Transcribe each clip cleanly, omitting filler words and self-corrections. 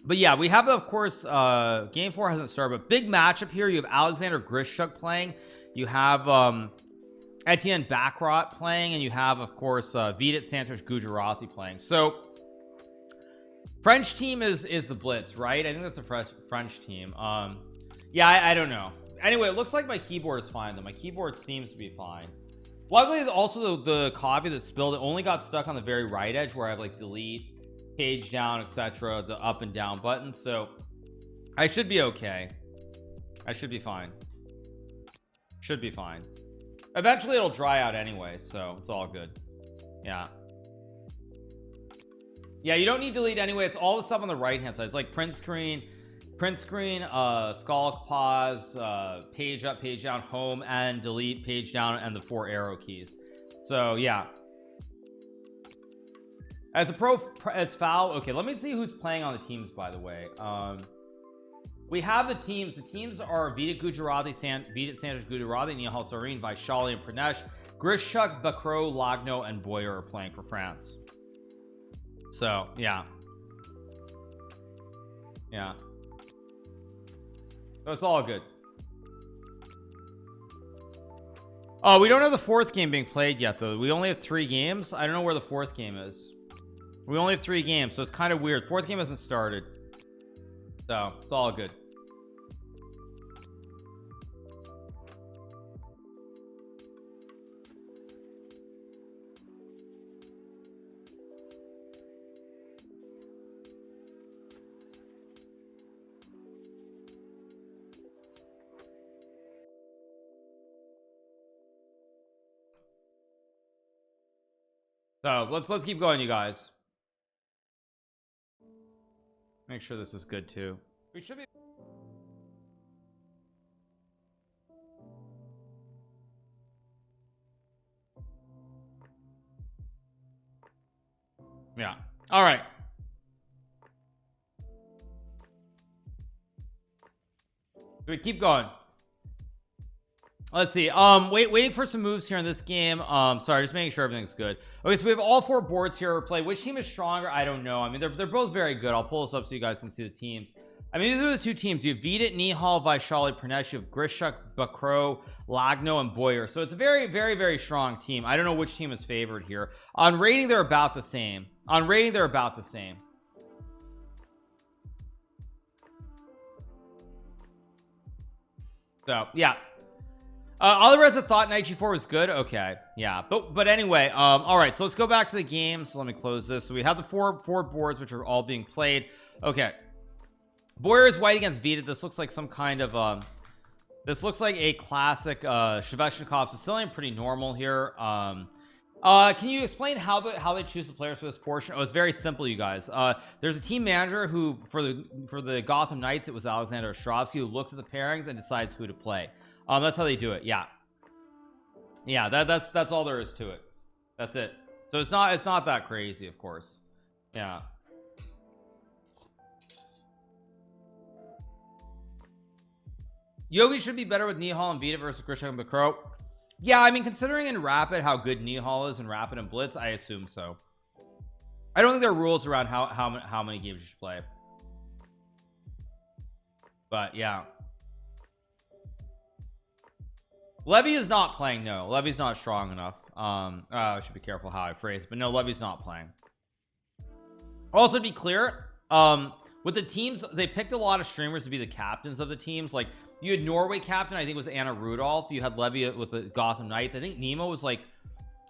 But yeah, we have, of course, game 4 hasn't started, but big matchup here. You have Alexander Grishuk playing. You have Etienne Baccarat playing, and you have, of course, Vidit Santos Gujarati playing. So French team is the Blitz, right? I think that's a French team. Yeah, I don't know. Anyway, it looks like my keyboard is fine though. My keyboard seems to be fine. Luckily, also the copy that spilled, it only got stuck on the very right edge where I have like delete, page down, etc., the up and down buttons. So I should be okay. I should be fine. Should be fine. Eventually it'll dry out anyway, so it's all good. Yeah, you don't need delete anyway. It's all the stuff on the right hand side. It's like print screen, skull pause, page up, page down, home, and delete, page down, and the 4 arrow keys. So yeah, as a pro, it's foul. Okay, let me see who's playing on the teams, by the way. We have the teams. The teams are Vidit Gujarati, Vidit Santos Gujarati, Nihal Sarin, Vaishali, and Pranesh. Grishuk, Bacro, Lagno, and Boyer are playing for France. So yeah, so it's all good. Oh, we don't have the 4th game being played yet though. We only have 3 games. I don't know where the 4th game is. We only have 3 games, so it's kind of weird. 4th game hasn't started, so it's all good. So let's keep going, you guys. Make sure this is good too. We should be. Yeah, all right. We keep going. Let's see. Waiting for some moves here in this game. Sorry, just making sure everything's good. Okay, so we have all 4 boards here to play. Which team is stronger? I don't know. I mean, they're both very good. I'll pull this up so you guys can see the teams. I mean, these are the 2 teams. You have Vidit, Nihal, Vaishali, Pranesh. You have Grishuk, Bacro, Lagno, and Boyer. So it's a very, very, very strong team. I don't know which team is favored here. On rating, they're about the same. So yeah. Alireza thought Knight G4 was good. Okay, yeah, but anyway, all right, so let's go back to the game. So let me close this. So we have the four boards which are all being played. Okay, Boyer is white against Vidit. This looks like some kind of this looks like a classic Shevchnikov Sicilian. Pretty normal here. Can you explain how they choose the players for this portion? Oh, it's very simple, you guys. There's a team manager who for the Gotham Knights, it was Alexander Ostrovsky, who looks at the pairings and decides who to play. That's how they do it. Yeah, that's all there is to it. That's it. So it's not that crazy, of course. Yeah. Yogi should be better with Nihal and Vidit versus Grishuk and Bacro. Yeah, I mean, considering in Rapid how good Nihal is in Rapid and Blitz, I assume so. I don't think there are rules around how many games you should play, but yeah. Levy is not playing. No, Levy's not strong enough. I should be careful how I phrase it, but no, Levy's not playing. Also, to be clear, with the teams, they picked a lot of streamers to be the captains of the teams. Like, you had Norway captain, I think it was Anna Rudolph. You had Levy with the Gotham Knights. I think Nemo was like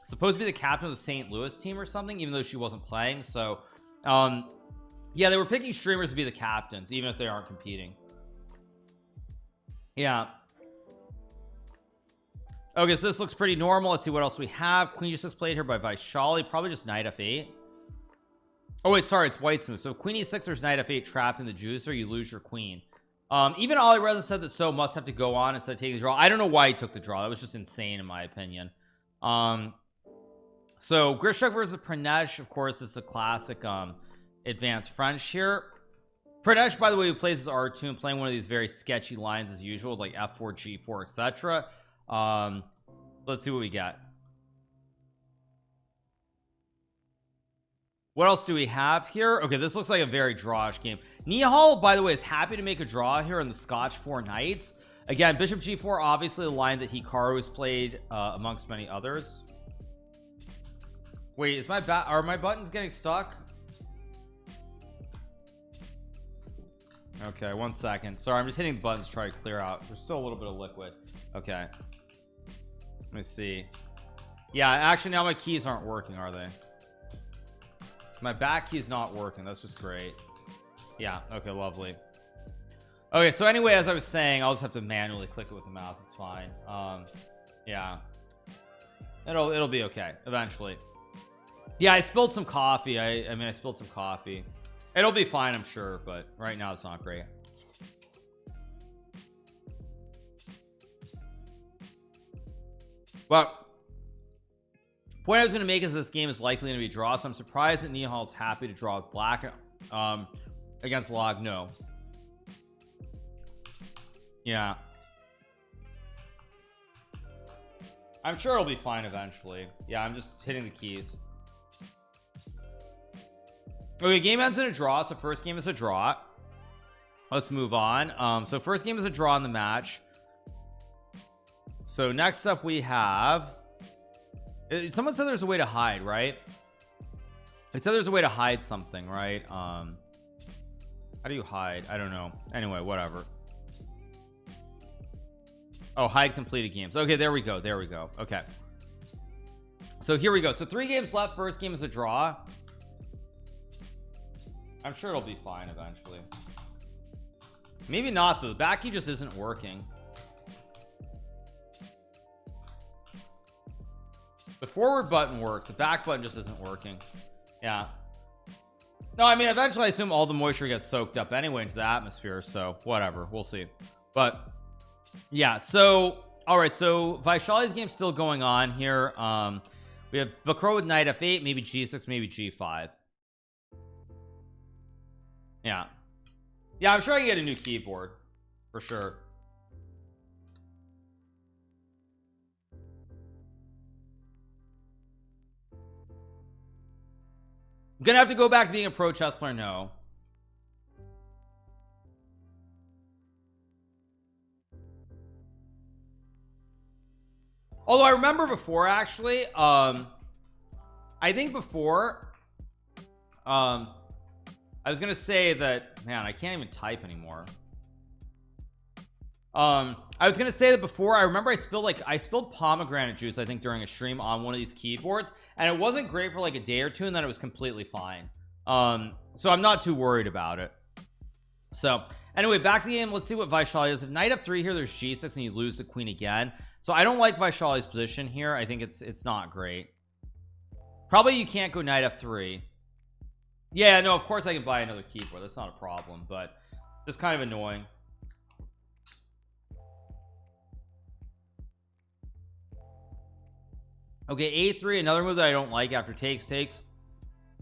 supposed to be the captain of the St. Louis team or something, even though she wasn't playing. So yeah, they were picking streamers to be the captains even if they aren't competing. Yeah. Okay, so this looks pretty normal. Let's see what else we have. Queen G6 played here by Vaishali. Probably just Knight F8. Oh wait, sorry, it's White's move. So Queen E6, there's Knight F8 trapped in the juicer. You lose your queen. Even Alireza said that So must have to go on instead of taking the draw. I don't know why he took the draw. That was just insane in my opinion. So Grishuk versus Pranesh, of course, is a classic advanced French here. Pranesh, by the way, who plays his R2 and playing one of these very sketchy lines as usual, like F4, G4, etc. Let's see what we got. What else do we have here? Okay, this looks like a very drawish game. Nihal, by the way, is happy to make a draw here in the Scotch 4 Knights. Again, Bishop G4, obviously the line that Hikaru has played amongst many others. Wait, is are my buttons getting stuck? Okay, 1 second. Sorry, I'm just hitting the buttons to try to clear out. There's still a little bit of liquid. Okay. Let me see. Yeah, actually now my keys aren't working, are they? My back key is not working. That's just great. Yeah, okay, lovely. Okay, so anyway, as I was saying, I'll just have to manually click it with the mouse. It's fine. Yeah. It'll be okay eventually. Yeah, I spilled some coffee. I mean, I spilled some coffee. It'll be fine, I'm sure, but right now it's not great. Well, point I was going to make is this game is likely going to be a draw, so I'm surprised that Nihal's happy to draw with black against Log. No. Yeah. I'm sure it'll be fine eventually. Yeah, I'm just hitting the keys. Okay, game ends in a draw, so first game is a draw. Let's move on. So first game is a draw in the match. So next up we have... Someone said there's a way to hide, right? It said there's a way to hide something, right? How do you hide? I don't know. Anyway, whatever. Oh, hide completed games. Okay, there we go. There we go. Okay. So here we go. So 3 games left. First game is a draw. I'm sure it'll be fine eventually. Maybe not though. The back key just isn't working. The forward button works. The back button just isn't working. Yeah. No, I mean, eventually I assume all the moisture gets soaked up anyway into the atmosphere. So whatever. We'll see. But yeah. So, all right. So Vaishali's game's still going on here. We have Bakro with knight f8, maybe g6, maybe g5. Yeah. Yeah, I'm sure I can get a new keyboard for sure. I'm gonna have to go back to being a pro chess player. No. Although I remember before, actually, I think before, I was gonna say that, man, I can't even type anymore. I was gonna say that before, I remember I spilled pomegranate juice, I think, during a stream on one of these keyboards, and it wasn't great for like a day or two, and then it was completely fine. So I'm not too worried about it. So anyway, back to the game. Let's see what Vaishali is. If knight f3 here, there's g6 and you lose the queen again. So I don't like Vaishali's position here. I think it's not great. Probably you can't go knight f3. Yeah, no, of course I can buy another keyboard. That's not a problem, but just kind of annoying. Okay, a3, another move that I don't like after takes.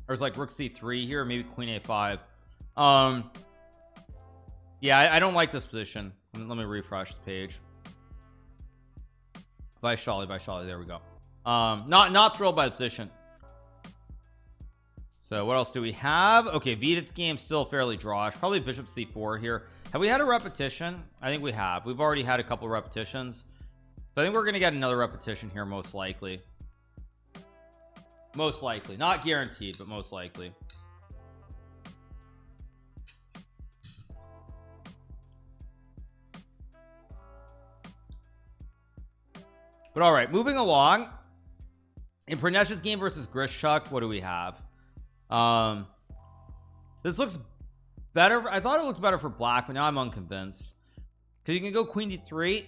There's like rook c3 here, maybe queen a5. Yeah, I don't like this position. Let me refresh the page. Vaishali, there we go. Not thrilled by the position. So what else do we have? Okay, Vidit's game still fairly drawish. Probably bishop c4 here. Have we had a repetition? I think we have. We've already had a couple of repetitions. So I think we're gonna get another repetition here, most likely. Most likely, not guaranteed, but most likely. But all right, moving along. In Pranesh's game versus Grishchuk, what do we have? This looks better. I thought it looked better for black, but now I'm unconvinced. Because you can go queen d3,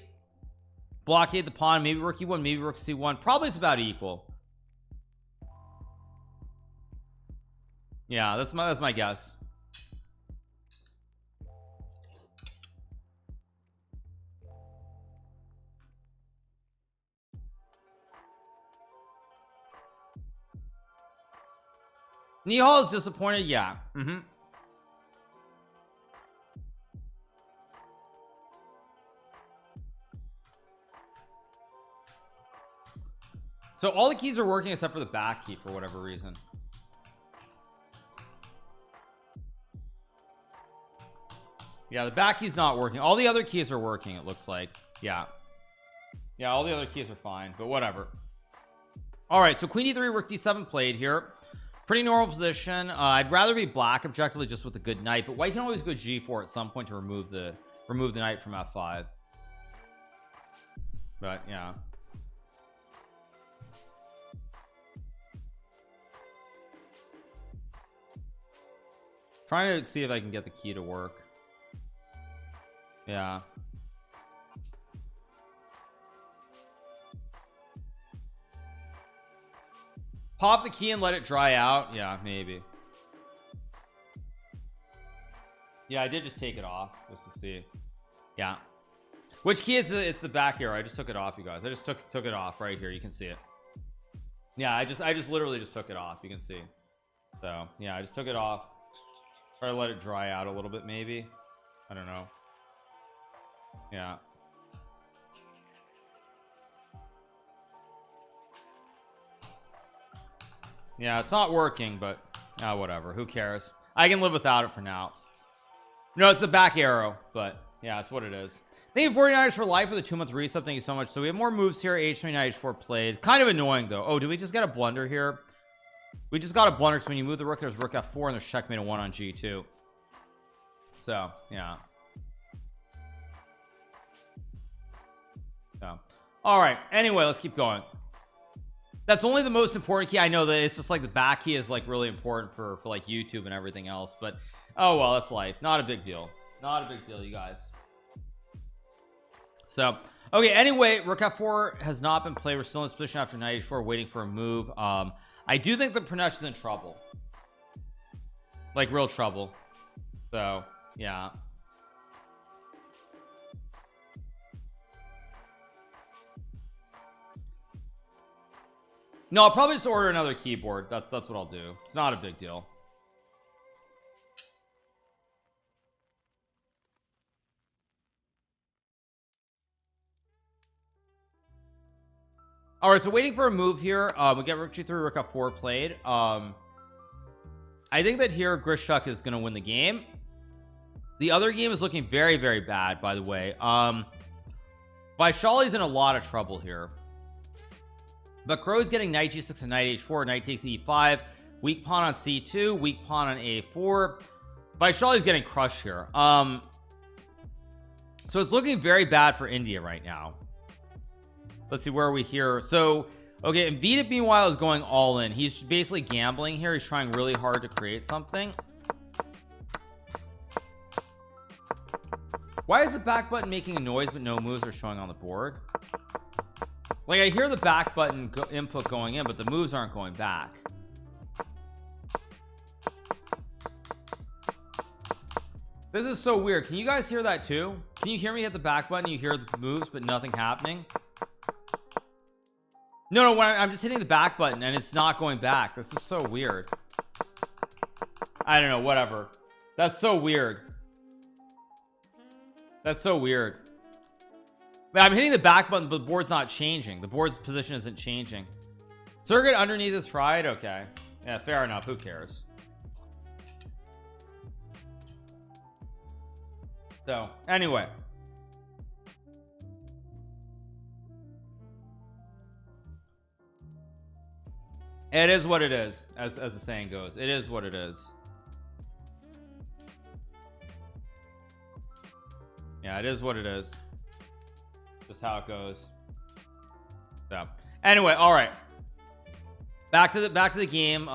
blockade the pawn, maybe rook e1, maybe rook c1. Probably it's about equal. Yeah, that's my guess. Nihal is disappointed. Yeah. So all the keys are working except for the back key for whatever reason. Yeah, the back key's not working. All the other keys are working, it looks like. Yeah, all the other keys are fine, but whatever. All right, so queen e3, rook d7 played here. Pretty normal position. I'd rather be black objectively just with a good knight, but white can always go g4 at some point to remove the knight from f5. But yeah, trying to see if I can get the key to work. Yeah, pop the key and let it dry out. Yeah, maybe. Yeah, I did just take it off just to see. Yeah, which key is it? It's the back arrow. I just took it off, you guys. I just took it off right here. You can see it. Yeah, I just literally just took it off. You can see. So yeah, I just took it off. Try to let it dry out a little bit, maybe. I don't know. Yeah. Yeah, it's not working, but whatever. Who cares? I can live without it for now. No, it's the back arrow, but yeah, it's what it is. Thank you 49ers for life for the 2-month resub. Thank you so much. So we have more moves here. h3 knight h4 played. Kind of annoying though. Oh, did we just get a blunder here? We just got a blunder because when you move the rook, there's rook f4 and there's checkmate a 1 on g2. So yeah. So all right, anyway, let's keep going. That's only the most important key. I know that it's just like the back key is like really important for like YouTube and everything else, but oh well, that's life. Not a big deal. Not a big deal, you guys. So okay, anyway, rook f4 has not been played. We're still in this position after knight h4 waiting for a move. I do think that Pranesh is in trouble, like real trouble. So yeah, no, I'll probably just order another keyboard. That's what I'll do. It's not a big deal. All right, so waiting for a move here. We get rook g3, rook f4 played. I think that here Grishuk is going to win the game. The other game is looking very, very bad, by the way. Vaishali's in a lot of trouble here. But Crow's getting knight g6 and knight h4. Knight takes e5. Weak pawn on c2. Weak pawn on a4. Vaishali's getting crushed here. So it's looking very bad for India right now. Let's see, where are we here? So okay, and Vidit meanwhile is going all in. He's basically gambling here. He's trying really hard to create something. Why is the back button making a noise but no moves are showing on the board? Like, I hear the back button input going in, but the moves aren't going back. This is so weird. Can you guys hear that too? Can you hear me hit the back button? You hear the moves but nothing happening? No, when I'm just hitting the back button and it's not going back. This is so weird. I don't know, whatever. That's so weird. That's so weird. But I'm hitting the back button, but the board's not changing. The board's position isn't changing. Circuit underneath is fried. Okay, yeah, fair enough. Who cares? So anyway, it is what it is, as the saying goes. It is what it is. Yeah, it is what it is. Just how it goes. So anyway, all right, back to the game.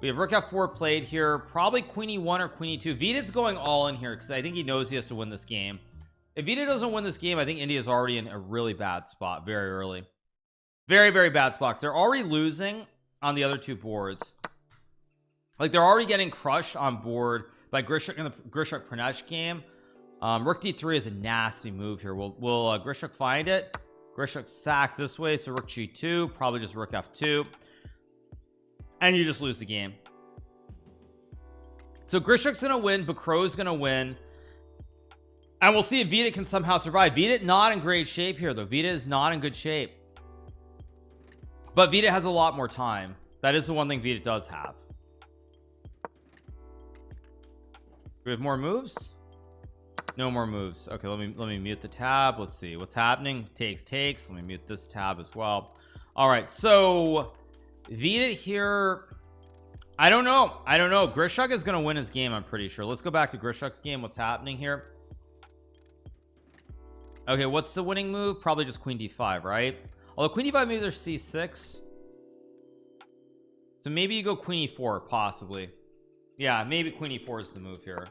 We have rook f4 played here. Probably queen e1 or queen e2. Vidit's going all in here because I think he knows he has to win this game. If Vidit doesn't win this game, I think India's already in a really bad spot very early. Very, very bad spots. They're already losing on the other two boards. Like, they're already getting crushed on board by Grishuk in the Grishuk Pranesh game. Rook d3 is a nasty move here. Will Grishuk find it? Grishuk sacks this way, so rook g2, probably just rook f2, and you just lose the game. So Grishuk's gonna win, Bakrow's gonna win, and we'll see if Vidit can somehow survive. Vidit not in great shape here though. Vidit is not in good shape, but Vidit has a lot more time. That is the one thing Vidit does have. we have more moves? No more moves. Okay, let me mute the tab. Let's see what's happening. Takes. Let me mute this tab as well. All right, so Vita here. I don't know. Grishuk is gonna win his game, I'm pretty sure. Let's go back to Grishuk's game. What's happening here? Okay, what's the winning move? Probably just queen d5, right? Although queen d5, maybe there's c6, so maybe you go queen e4, possibly. Yeah, maybe queen e4 is the move here.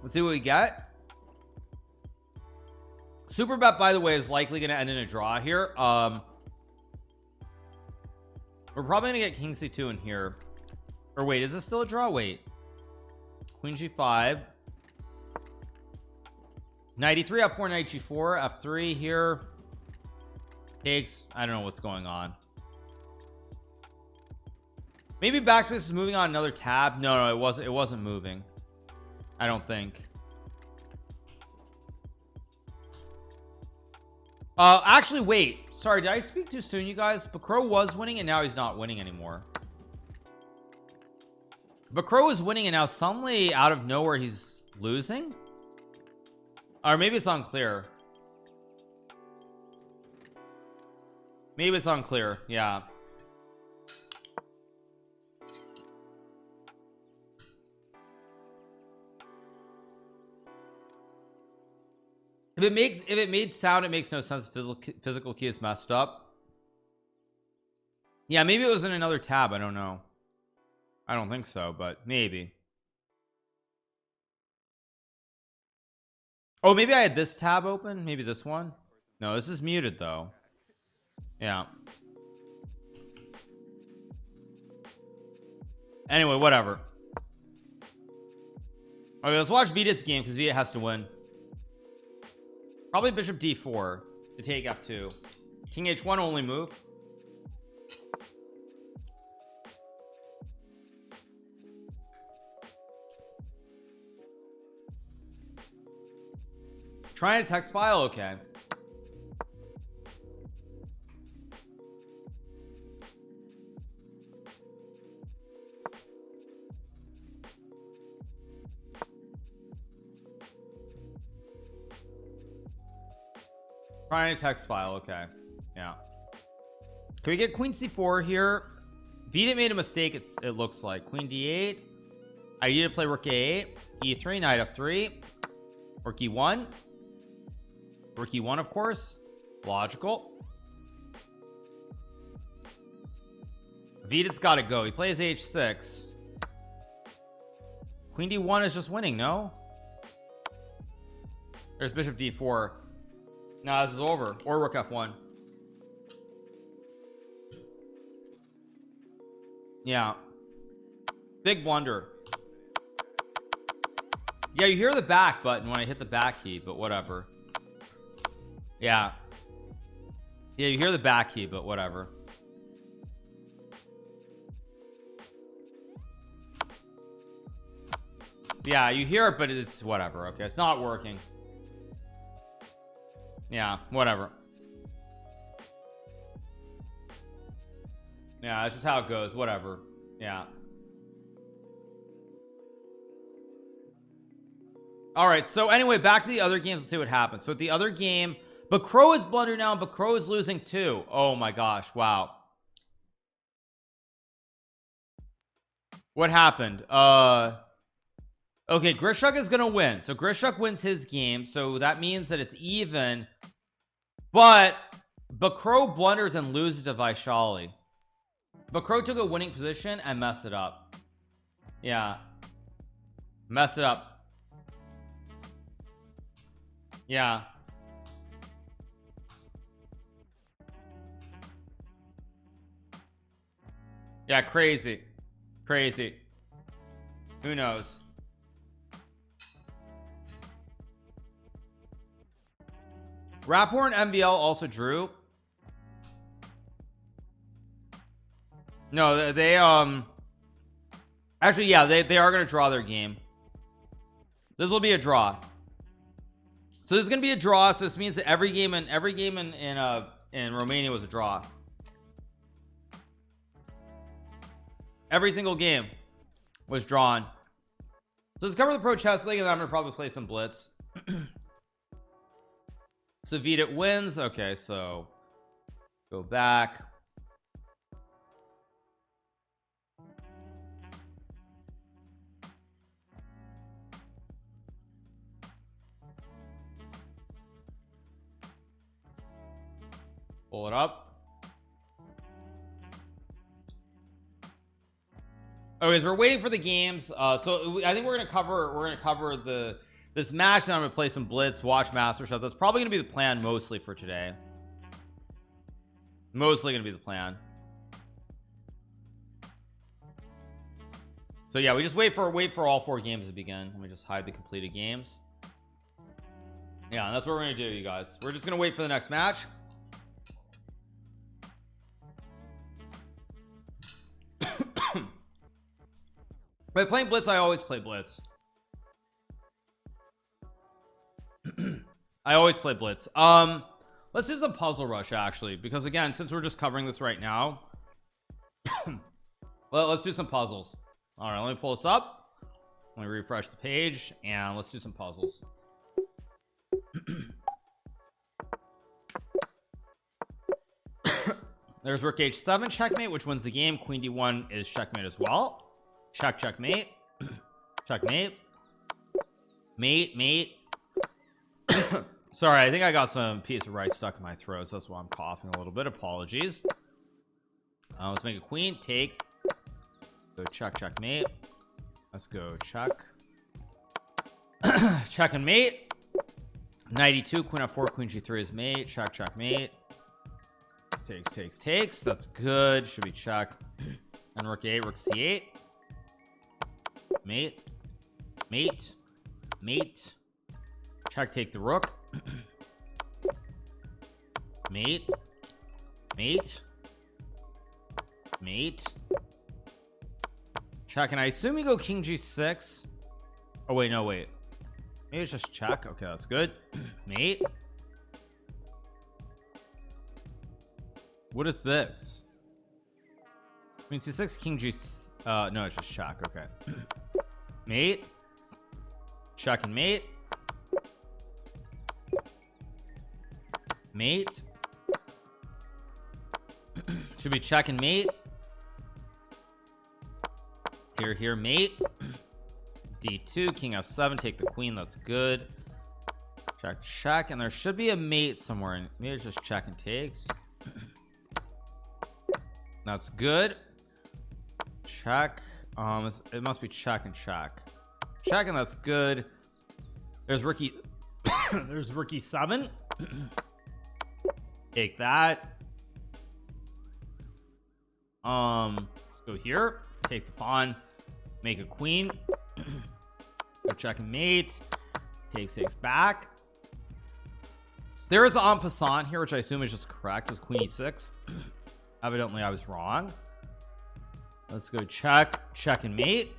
Let's see what we get. Super bet, by the way, is likely going to end in a draw here. We're probably going to get king c2 in here. Or wait, is this still a draw? Wait. Queen g5. Knight e3, f4, knight g4, f3 here. Takes. I don't know what's going on. Maybe backspace is moving on another tab. No, it wasn't moving. I don't think. Actually, wait. Sorry, did I speak too soon, you guys? Bakro was winning and now he's not winning anymore. Bakro is winning and now suddenly out of nowhere he's losing? Or maybe it's unclear. Maybe it's unclear. Yeah. If it made sound, it makes no sense. Physical key is messed up. Yeah, maybe it was in another tab. I don't know. I don't think so, but maybe. Oh, maybe I had this tab open. Maybe this one. No, this is muted though. Yeah. Anyway, whatever. Okay, let's watch Vidit's game because Vidit has to win. Probably bishop d4 to take f2. King h1 only move. Trying to text file. Okay. Trying to text file. Okay. Yeah. Can we get queen c4 here? Vita made a mistake. It looks like queen d8. I need to play rook a8, e3, knight f3, rook e1, rook e1, of course. Logical. Vita's got to go. He plays h6. Queen d1 is just winning. No, there's bishop d4. No, this is over. Or rook f1. Yeah. Big blunder. Yeah, you hear the back button when I hit the back key, but whatever. Yeah. Yeah, you hear the back key, but whatever. Yeah, you hear it, but it's whatever. Okay, it's not working. Yeah, whatever. Yeah, that's just how it goes. Whatever. Yeah. All right, so anyway, back to the other games. Let's see what happens. So at the other game, Bakro is blundering now, and Bakro is losing too. Oh my gosh, wow. What happened? Okay, Grishuk is gonna win. So Grishuk wins his game, so that means that it's even. But Bakro blunders and loses to Vaishali. Bakro took a winning position and messed it up. Yeah. Messed it up. Yeah. Yeah, crazy. Crazy. Who knows? Rapport and MBL also drew. No, they actually, yeah, they are going to draw their game. This will be a draw. So this is gonna be a draw. So this means that every game in Romania was a draw. Every single game was drawn. So let's cover the Pro Chess League, and then I'm gonna probably play some Blitz. So VOD wins. Okay, so go back. Pull it up. Okay, so we're waiting for the games. So I think we're gonna cover this match, and I'm gonna play some Blitz, watch Master stuff. That's probably gonna be the plan mostly for today. Mostly gonna be the plan. So yeah, we just wait for all 4 games to begin. Let me just hide the completed games. Yeah, and that's what we're gonna do, you guys. We're just gonna wait for the next match. By playing Blitz, I always play Blitz. I always play Blitz. Let's do some Puzzle Rush, actually, because again, since we're just covering this right now, well, let's do some puzzles. All right, let me pull this up. Let me refresh the page, and let's do some puzzles. There's Rook H7 checkmate, which wins the game. Queen D1 is checkmate as well. Check, checkmate. Checkmate. Mate. Sorry, I think I got some piece of rice stuck in my throat, so that's why I'm coughing a little bit. Apologies. Let's make a queen. Take. Go check, checkmate. Let's go check. Check and mate. Knight E2, Queen F4, Queen G3 is mate. Check, checkmate. Takes. That's good. Should be check. And Rook A8, Rook C8. Mate. Check, take the rook. Mate. Check, and I assume you go King G6. Oh wait, no, wait. Maybe it's just check. Okay, that's good. Mate. What is this? Queen C6, King G. No, it's just check. Okay. Mate. Check and mate. Should be check and mate. Here, mate. D2, King F7, take the queen. That's good. Check, and there should be a mate somewhere. And maybe it's just check and takes. That's good. Check. It must be check and check. Check, and that's good. There's Rookie. There's Rookie 7. Take that. Let's go here. Take the pawn. Make a queen. Go check and mate. Take 6 back. There is an en passant here, which I assume is just correct. With Queen E6. Evidently, I was wrong. Let's go check and mate.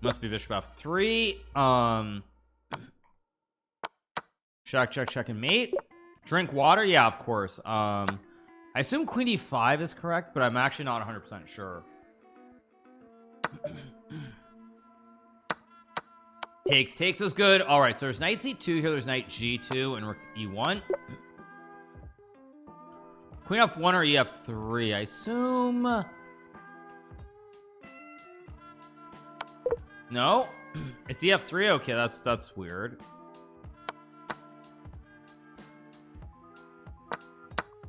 Must be Bishop F3. Check and mate. Drink water. Yeah, of course. I assume Queen E5 is correct, but I'm actually not 100% sure. Takes is good. All right, so there's Knight C2 here. There's Knight G2 and Rook E1. Queen F1 or EF3, I assume. No, it's EF3. Okay, that's weird.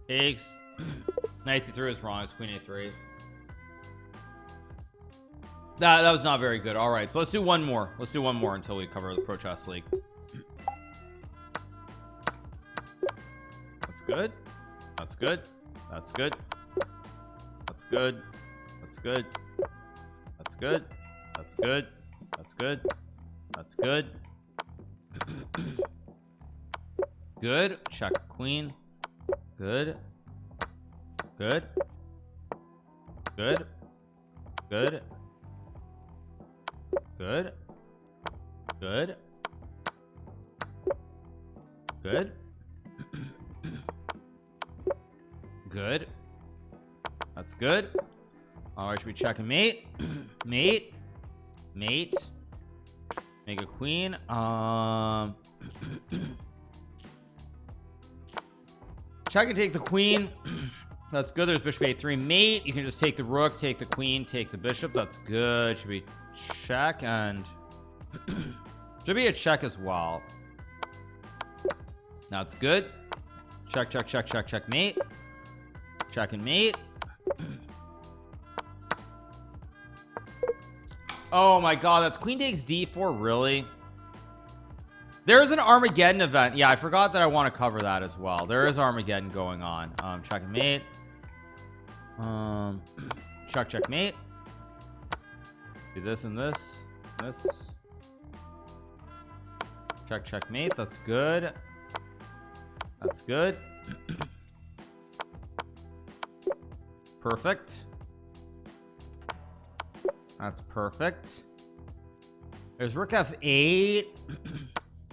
Takes. Knight C3 is wrong. It's Queen A3. That was not very good. All right, so let's do one more. Let's do one more until we cover the Pro Chess League. That's good. That's good. That's good. That's good. That's good. That's good. That's good. That's good. That's good. Good. Check queen. Good. Good. Good. Good. Good. Good. Good. Good. That's good. All right, should we check a mate? Mate. Mate. Make a queen. Check and take the queen. That's good. There's bishop a3 mate. You can just take the rook, take the queen, take the bishop. That's good. Should be check and should be a check as well. That's good. Check, check, check, check, check, mate. Check and mate. Oh my god, that's queen takes d4. Really? There's an Armageddon event. Yeah, I forgot that I want to cover that as well. There is Armageddon going on. Check and mate. Check, check, mate. Do this and this. This. Check, check, mate. That's good. That's good. Perfect. That's perfect. There's rook f8,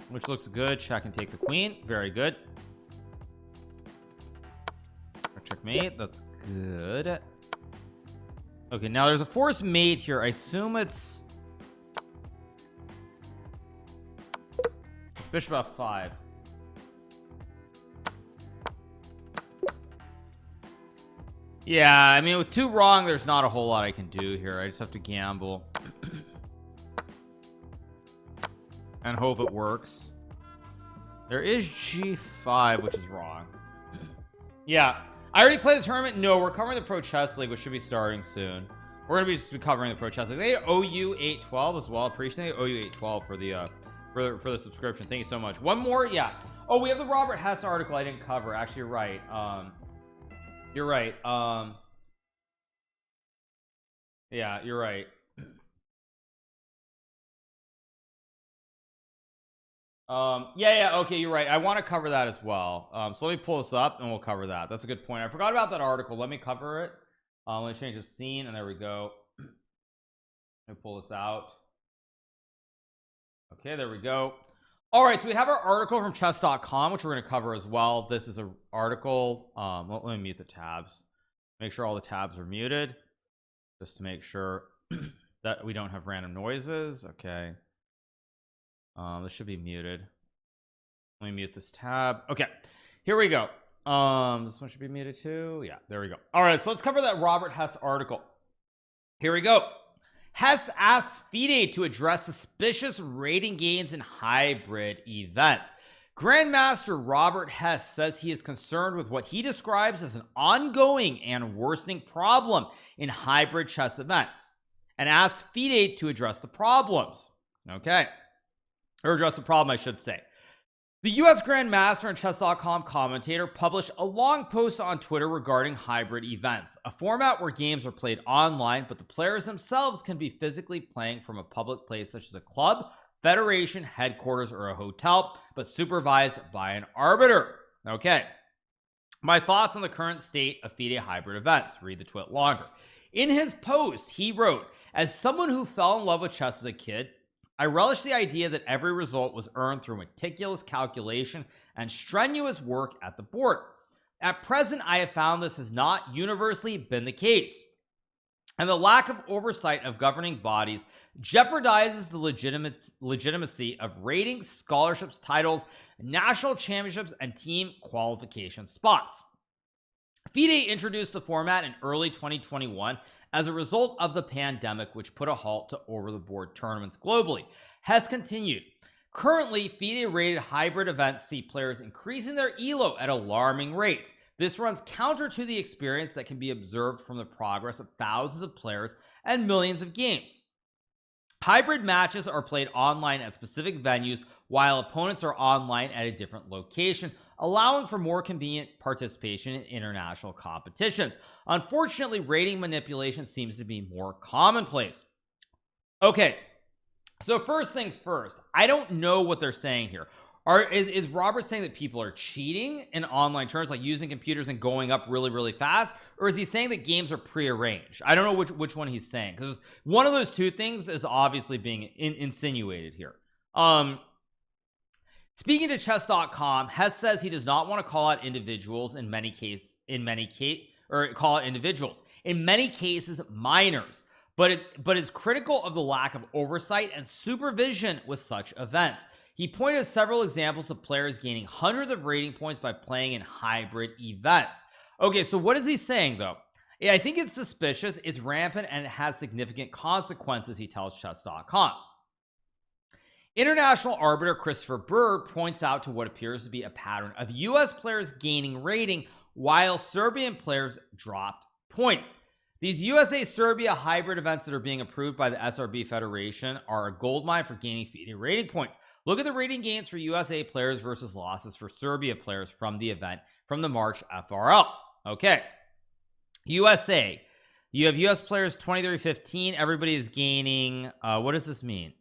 which looks good. Check and take the queen. Very good. Checkmate. That's good. Okay, now there's a forced mate here. I assume it's bishop f5. Yeah, I mean, with two wrong, there's not a whole lot I can do here. I just have to gamble and hope it works. There is g5, which is wrong. Yeah, I already played the tournament. No, we're covering the Pro Chess League, which should be starting soon. We're gonna be covering the Pro Chess League. They owe you 812 as well. Appreciate it. They owe you 812 for the for the subscription. Thank you so much. One more, yeah. Oh, we have the Robert Hess article I didn't cover. Actually, you're right. You're right. Yeah, you're right. Yeah, okay, you're right. I want to cover that as well. So let me pull this up and we'll cover that. That's a good point. I forgot about that article. Let me cover it. Let me change the scene and there we go. Let me pull this out. Okay, there we go. All right, so we have our article from chess.com, which we're going to cover as well. This is an article. Let me mute the tabs. Make sure all the tabs are muted, just to make sure that we don't have random noises. Okay. This should be muted. Let me mute this tab. Okay, here we go. This one should be muted too. Yeah, there we go. All right, so let's cover that Robert Hess article. Here we go. Hess asks FIDE to address suspicious rating gains in hybrid events. Grandmaster Robert Hess says he is concerned with what he describes as an ongoing and worsening problem in hybrid chess events and asks FIDE to address the problems. Okay. Or address the problem, I should say. The US Grandmaster and Chess.com commentator published a long post on Twitter regarding hybrid events, a format where games are played online, but the players themselves can be physically playing from a public place such as a club, federation, headquarters, or a hotel, but supervised by an arbiter. Okay. My thoughts on the current state of FIDE hybrid events. Read the tweet longer. In his post, he wrote, as someone who fell in love with chess as a kid, I relish the idea that every result was earned through meticulous calculation and strenuous work at the board. At present, I have found this has not universally been the case, and the lack of oversight of governing bodies jeopardizes the legitimacy of ratings, scholarships, titles, national championships, and team qualification spots. FIDE introduced the format in early 2021 as a result of the pandemic, which put a halt to over-the-board tournaments globally. Hess continued, currently, FIDE rated hybrid events see players increasing their elo at alarming rates. This runs counter to the experience that can be observed from the progress of thousands of players and millions of games. Hybrid matches are played online at specific venues, while opponents are online at a different location, allowing for more convenient participation in international competitions. Unfortunately, rating manipulation seems to be more commonplace. Okay, so first things first, I don't know what they're saying here. Is Robert saying that people are cheating in online tournaments, like using computers and going up really, really fast? Or is he saying that games are prearranged? I don't know which one he's saying, because one of those two things is obviously being insinuated here. Speaking to chess.com, Hess says he does not want to call out individuals in many cases, call out individuals in many cases minors, but is critical of the lack of oversight and supervision with such events. He pointed to several examples of players gaining hundreds of rating points by playing in hybrid events. Okay, so what is he saying though? Yeah, I think it's suspicious, it's rampant, and it has significant consequences, he tells chess.com. International arbiter Christopher Bird points out to what appears to be a pattern of US players gaining rating while Serbian players dropped points. These USA-Serbia hybrid events that are being approved by the SRB Federation are a goldmine for gaining FIDE rating points. Look at the rating gains for USA players versus losses for Serbia players from the event from the March FRL. Okay, USA, you have US players 23-15. Everybody is gaining what does this mean?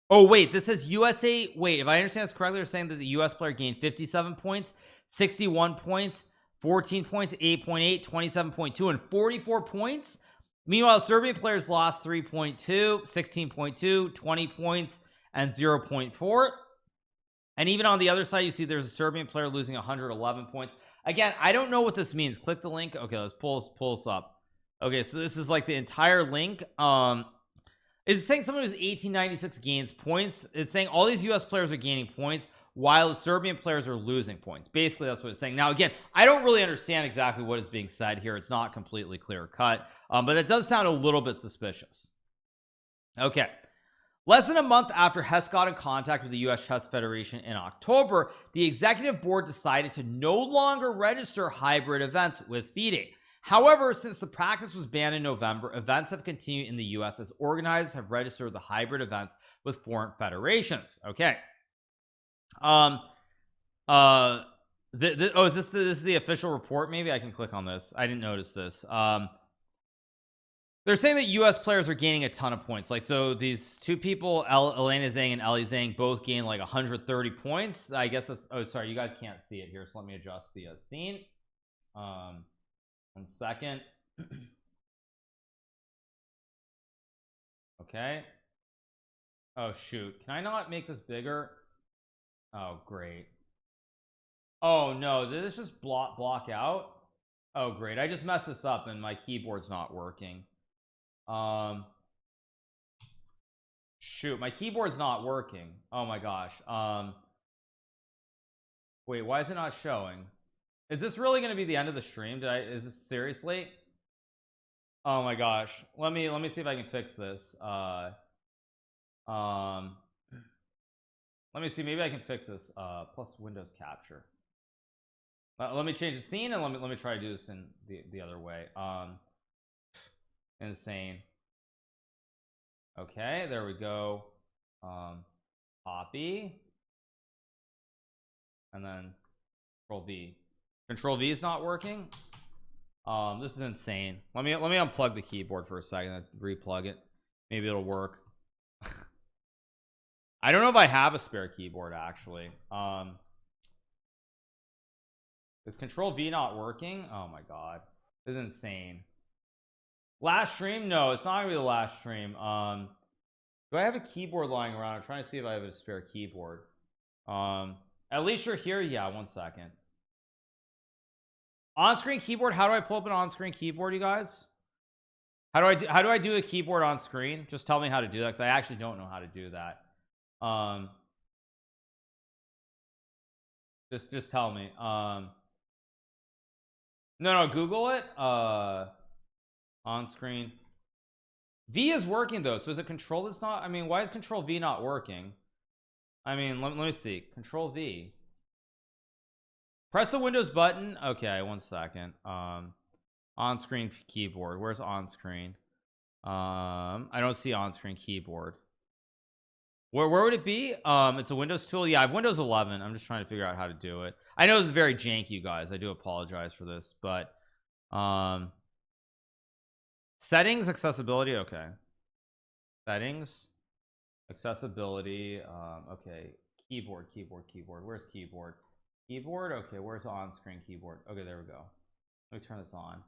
Oh wait, this says USA. Wait, if I understand this correctly, they're saying that the US player gained 57 points, 61 points, 14 points, 8.8, 27.2, and 44 points. Meanwhile, Serbian players lost 3.2, 16.2, 20 points, and 0.4. And even on the other side, you see there's a Serbian player losing 111 points. Again, I don't know what this means. Click the link. Okay, let's pull this up. Okay, so this is like the entire link. Is it saying someone who's 1896 gains points? It's saying all these US players are gaining points while the Serbian players are losing points. Basically, that's what it's saying. Now, again, I don't really understand exactly what is being said here. It's not completely clear cut, but it does sound a little bit suspicious. Okay. Less than a month after Hess got in contact with the US Chess Federation in October, the executive board decided to no longer register hybrid events with FIDE. However, since the practice was banned in November, events have continued in the US as organizers have registered the hybrid events with foreign federations. Okay. Is this the official report? Maybe I can click on this. I didn't notice this. They're saying that US players are gaining a ton of points. Like, so these two people, Elena Zhang and Ellie Zhang, both gained like 130 points. I guess that's, oh sorry, you guys can't see it here, so let me adjust the scene. 1 second. Okay. Oh shoot, can I not make this bigger? Oh great. Oh no, did this just block out? Oh great, I just messed this up and my keyboard's not working. Shoot, my keyboard's not working. Oh my gosh. Wait, why is it not showing? Is this really going to be the end of the stream? Is this seriously? Oh my gosh. Let me see if I can fix this. Let me see, maybe I can fix this. Plus Windows capture. Let me change the scene and let me try to do this in the other way. Insane. Okay, there we go. Copy, and then Control V is not working. This is insane. Let me unplug the keyboard for a second and replug it. Maybe it'll work. I don't know if I have a spare keyboard actually. Is Control V not working? Oh my god, this is insane. Last stream? No, it's not gonna be the last stream. Do I have a keyboard lying around? I'm trying to see if I have a spare keyboard. At least you're here. Yeah, 1 second. On-screen keyboard. How do I pull up an on-screen keyboard, you guys? How do I do a keyboard on screen? Just tell me how to do that, because I actually don't know how to do that. Just tell me. No, Google it. On screen. V is working though, so is it Control that's not? I mean, why is Control V not working? I mean, let me see. Control V. Press the Windows button. Okay, 1 second. On-screen keyboard. Where's on-screen? I don't see on-screen keyboard. Where would it be? It's a Windows tool. Yeah, I have Windows 11. I'm just trying to figure out how to do it. I know this is very janky, you guys. I do apologize for this, but settings, accessibility. Okay, settings, accessibility. Okay, keyboard. Where's keyboard? Okay, where's on-screen keyboard? Okay, there we go. Let me turn this on.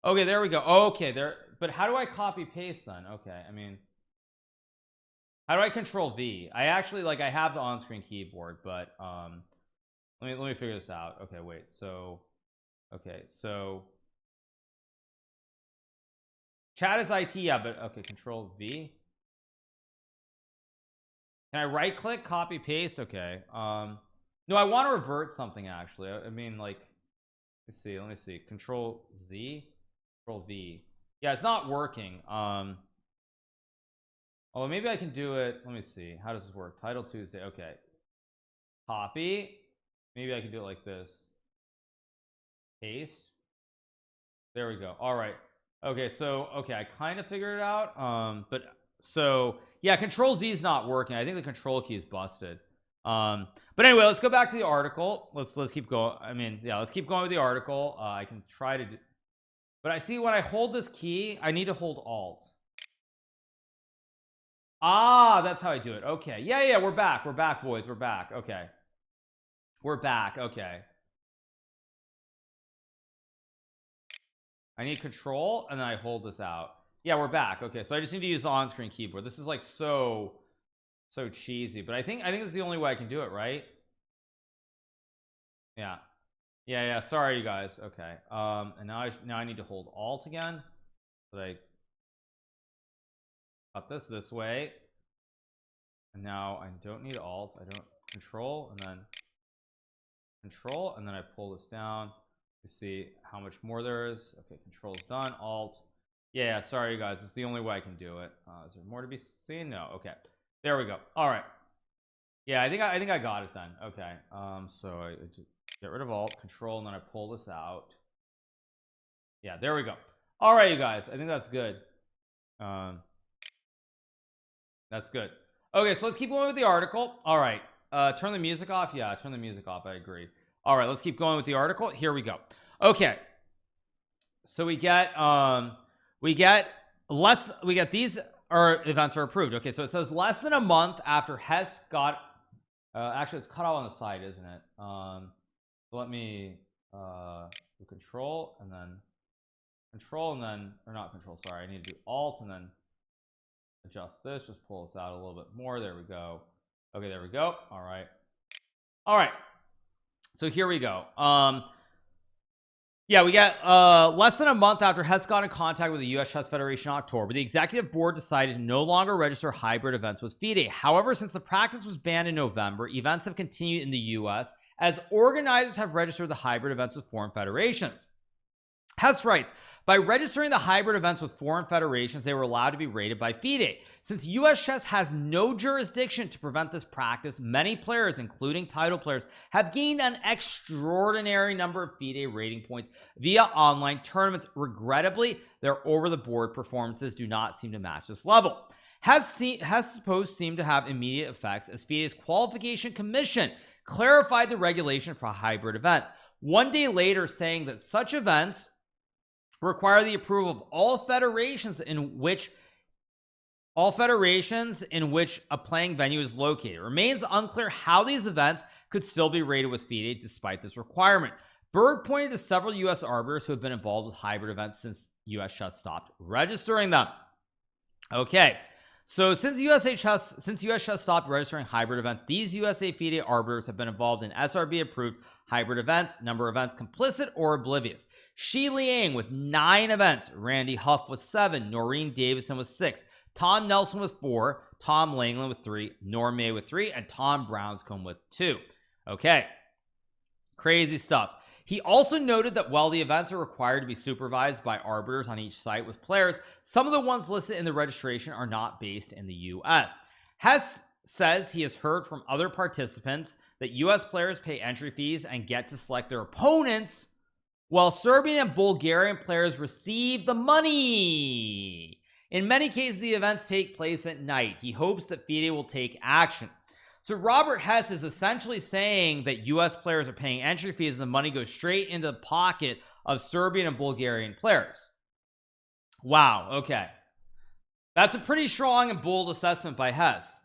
Okay, there we go. Okay, there. But how do I copy paste then? Okay, I mean, How do I control V? I actually like I have the on-screen keyboard, but let me figure this out. Okay, wait. So chat is IT, yeah, but okay, control V. Can I right click, copy paste? Okay. No, I want to revert something actually. I mean, like, let me see. Control Z, control V. Yeah, it's not working. Oh, maybe I can do it. Let me see. How does this work? Title Tuesday. Okay. Copy. Maybe I can do it like this. Paste. There we go. All right. Okay, so okay, I kind of figured it out. But so yeah, control Z is not working. I think the control key is busted. But anyway, let's go back to the article. Let's keep going. I mean, yeah, let's keep going with the article. I can try to do, but I see when I hold this key, I need to hold Alt. Ah, that's how I do it. Okay. Yeah, we're back. We're back, boys. We're back. Okay. We're back. Okay. I need control and then I hold this out. Yeah, we're back. Okay, so I just need to use the on-screen keyboard. This is like so cheesy, but I think this is the only way I can do it, right? Yeah, sorry you guys. Okay. And now I need to hold Alt again. So I cut this way. And now I don't need Alt. I don't control and then I pull this down. You see how much more there is. Okay, control's done. Alt. Yeah, sorry you guys, it's the only way I can do it. Is there more to be seen? No. Okay, there we go. All right. Yeah, I think I got it then. Okay. So I just get rid of Alt, control, and then I pull this out. Yeah, there we go. All right, you guys, I think that's good. That's good. Okay, so let's keep going with the article. All right. Turn the music off. Yeah, turn the music off. I agree. All right, let's keep going with the article. Here we go. Okay, so we get these events are approved. Okay, so it says less than a month after Hess got actually it's cut out on the side, isn't it? So let me do control and then or not control, sorry, I need to do Alt and then adjust this, just pull this out a little bit more. There we go. Okay, there we go. All right, so here we go. Yeah, we get less than a month after Hess got in contact with the US Chess Federation in October, the executive board decided to no longer register hybrid events with FIDE. However, since the practice was banned in November, events have continued in the US as organizers have registered the hybrid events with foreign federations. Hess writes, by registering the hybrid events with foreign federations, they were allowed to be rated by FIDE. Since US chess has no jurisdiction to prevent this practice, many players, including title players, have gained an extraordinary number of FIDE rating points via online tournaments. Regrettably, their over-the-board performances do not seem to match this level. Hess posts seem to have immediate effects as FIDE's qualification commission clarified the regulation for hybrid events. One day later, saying that such events require the approval of all federations in which a playing venue is located. It remains unclear how these events could still be rated with FIDE despite this requirement. Berg pointed to several US arbiters who have been involved with hybrid events since US chess stopped registering them. Okay, so since US chess stopped registering hybrid events, these USA FIDE arbiters have been involved in SRB approved hybrid events, number of events complicit or oblivious. Shi Liang with 9 events, Randy Huff with 7, Noreen Davison with 6, Tom Nelson with 4, Tom Langland with 3, Norm May with 3, and Tom Brownscombe with 2. Okay, crazy stuff. He also noted that while the events are required to be supervised by arbiters on each site with players, some of the ones listed in the registration are not based in the US. Hess says he has heard from other participants that US players pay entry fees and get to select their opponents, while Serbian and Bulgarian players receive the money. In many cases, the events take place at night. He hopes that FIDE will take action. So Robert Hess is essentially saying that US players are paying entry fees and the money goes straight into the pocket of Serbian and Bulgarian players. Wow, okay. That's a pretty strong and bold assessment by Hess.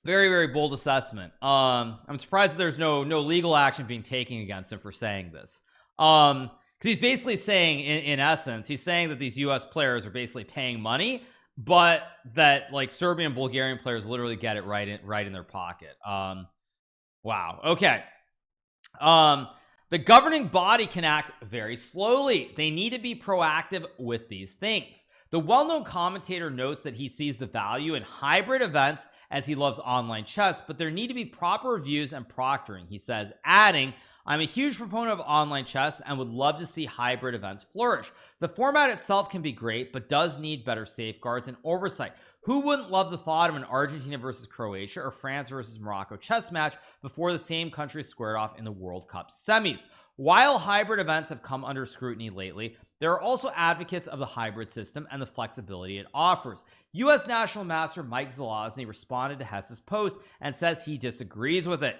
Very, very bold assessment. I'm surprised that there's no legal action being taken against him for saying this. Because he's basically saying, in essence, he's saying that these US players are basically paying money but that like Serbian and Bulgarian players literally get it right in their pocket. Wow. Okay. The governing body can act very slowly. They need to be proactive with these things. The well-known commentator notes that he sees the value in hybrid events as he loves online chess, but there need to be proper reviews and proctoring. He says, adding, I'm a huge proponent of online chess and would love to see hybrid events flourish. The format itself can be great, but does need better safeguards and oversight. Who wouldn't love the thought of an Argentina versus Croatia or France versus Morocco chess match before the same countries squared off in the World Cup semis? While hybrid events have come under scrutiny lately, there are also advocates of the hybrid system and the flexibility it offers. U.S. National Master Mike Zelazny responded to Hess's post and says he disagrees with it.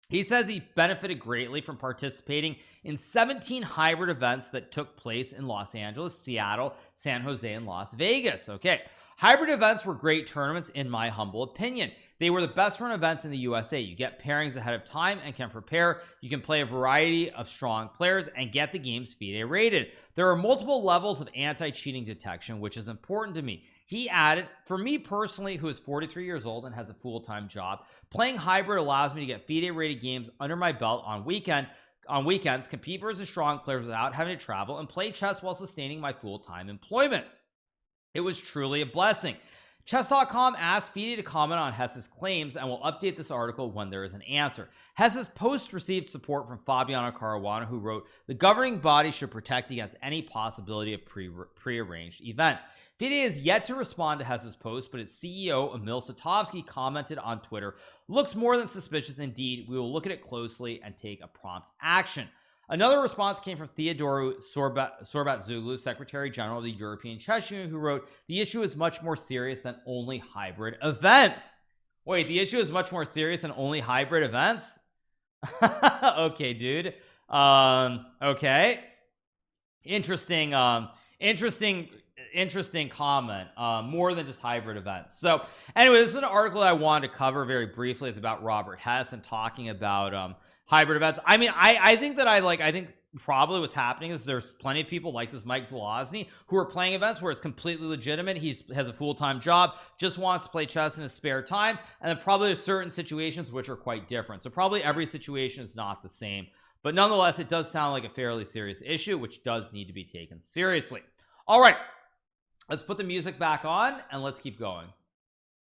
He says he benefited greatly from participating in 17 hybrid events that took place in Los Angeles, Seattle, San Jose, and Las Vegas. Okay. Hybrid events were great tournaments in my humble opinion. They were the best run events in the USA. You get pairings ahead of time and can prepare. You can play a variety of strong players and get the games FIDE rated. There are multiple levels of anti-cheating detection, which is important to me. He added, for me personally, who is 43 years old and has a full-time job, playing hybrid allows me to get FIDE rated games under my belt on weekends, compete versus strong players without having to travel, and play chess while sustaining my full-time employment. It was truly a blessing. Chess.com asked FIDE to comment on Hess's claims and will update this article when there is an answer. Hess's post received support from Fabiano Caruana, who wrote, the governing body should protect against any possibility of prearranged events. FIDE has yet to respond to Hess's post, but its CEO, Emil Satovsky, commented on Twitter, looks more than suspicious indeed. We will look at it closely and take a prompt action. Another response came from Theodoru Sorbatzoglu, Secretary General of the European Chess Union, who wrote, the issue is much more serious than only hybrid events. Wait, the issue is much more serious than only hybrid events? Okay, dude. Okay. Interesting comment. More than just hybrid events. So anyway, this is an article that I wanted to cover very briefly. It's about Robert Hess and talking about hybrid events. I mean, I think that I think probably what's happening is there's plenty of people like this Mike Zelazny who are playing events where it's completely legitimate. He has a full-time job, just wants to play chess in his spare time, and then probably there's certain situations which are quite different. So probably every situation is not the same, but nonetheless, it does sound like a fairly serious issue, which does need to be taken seriously. All right, let's put the music back on and let's keep going.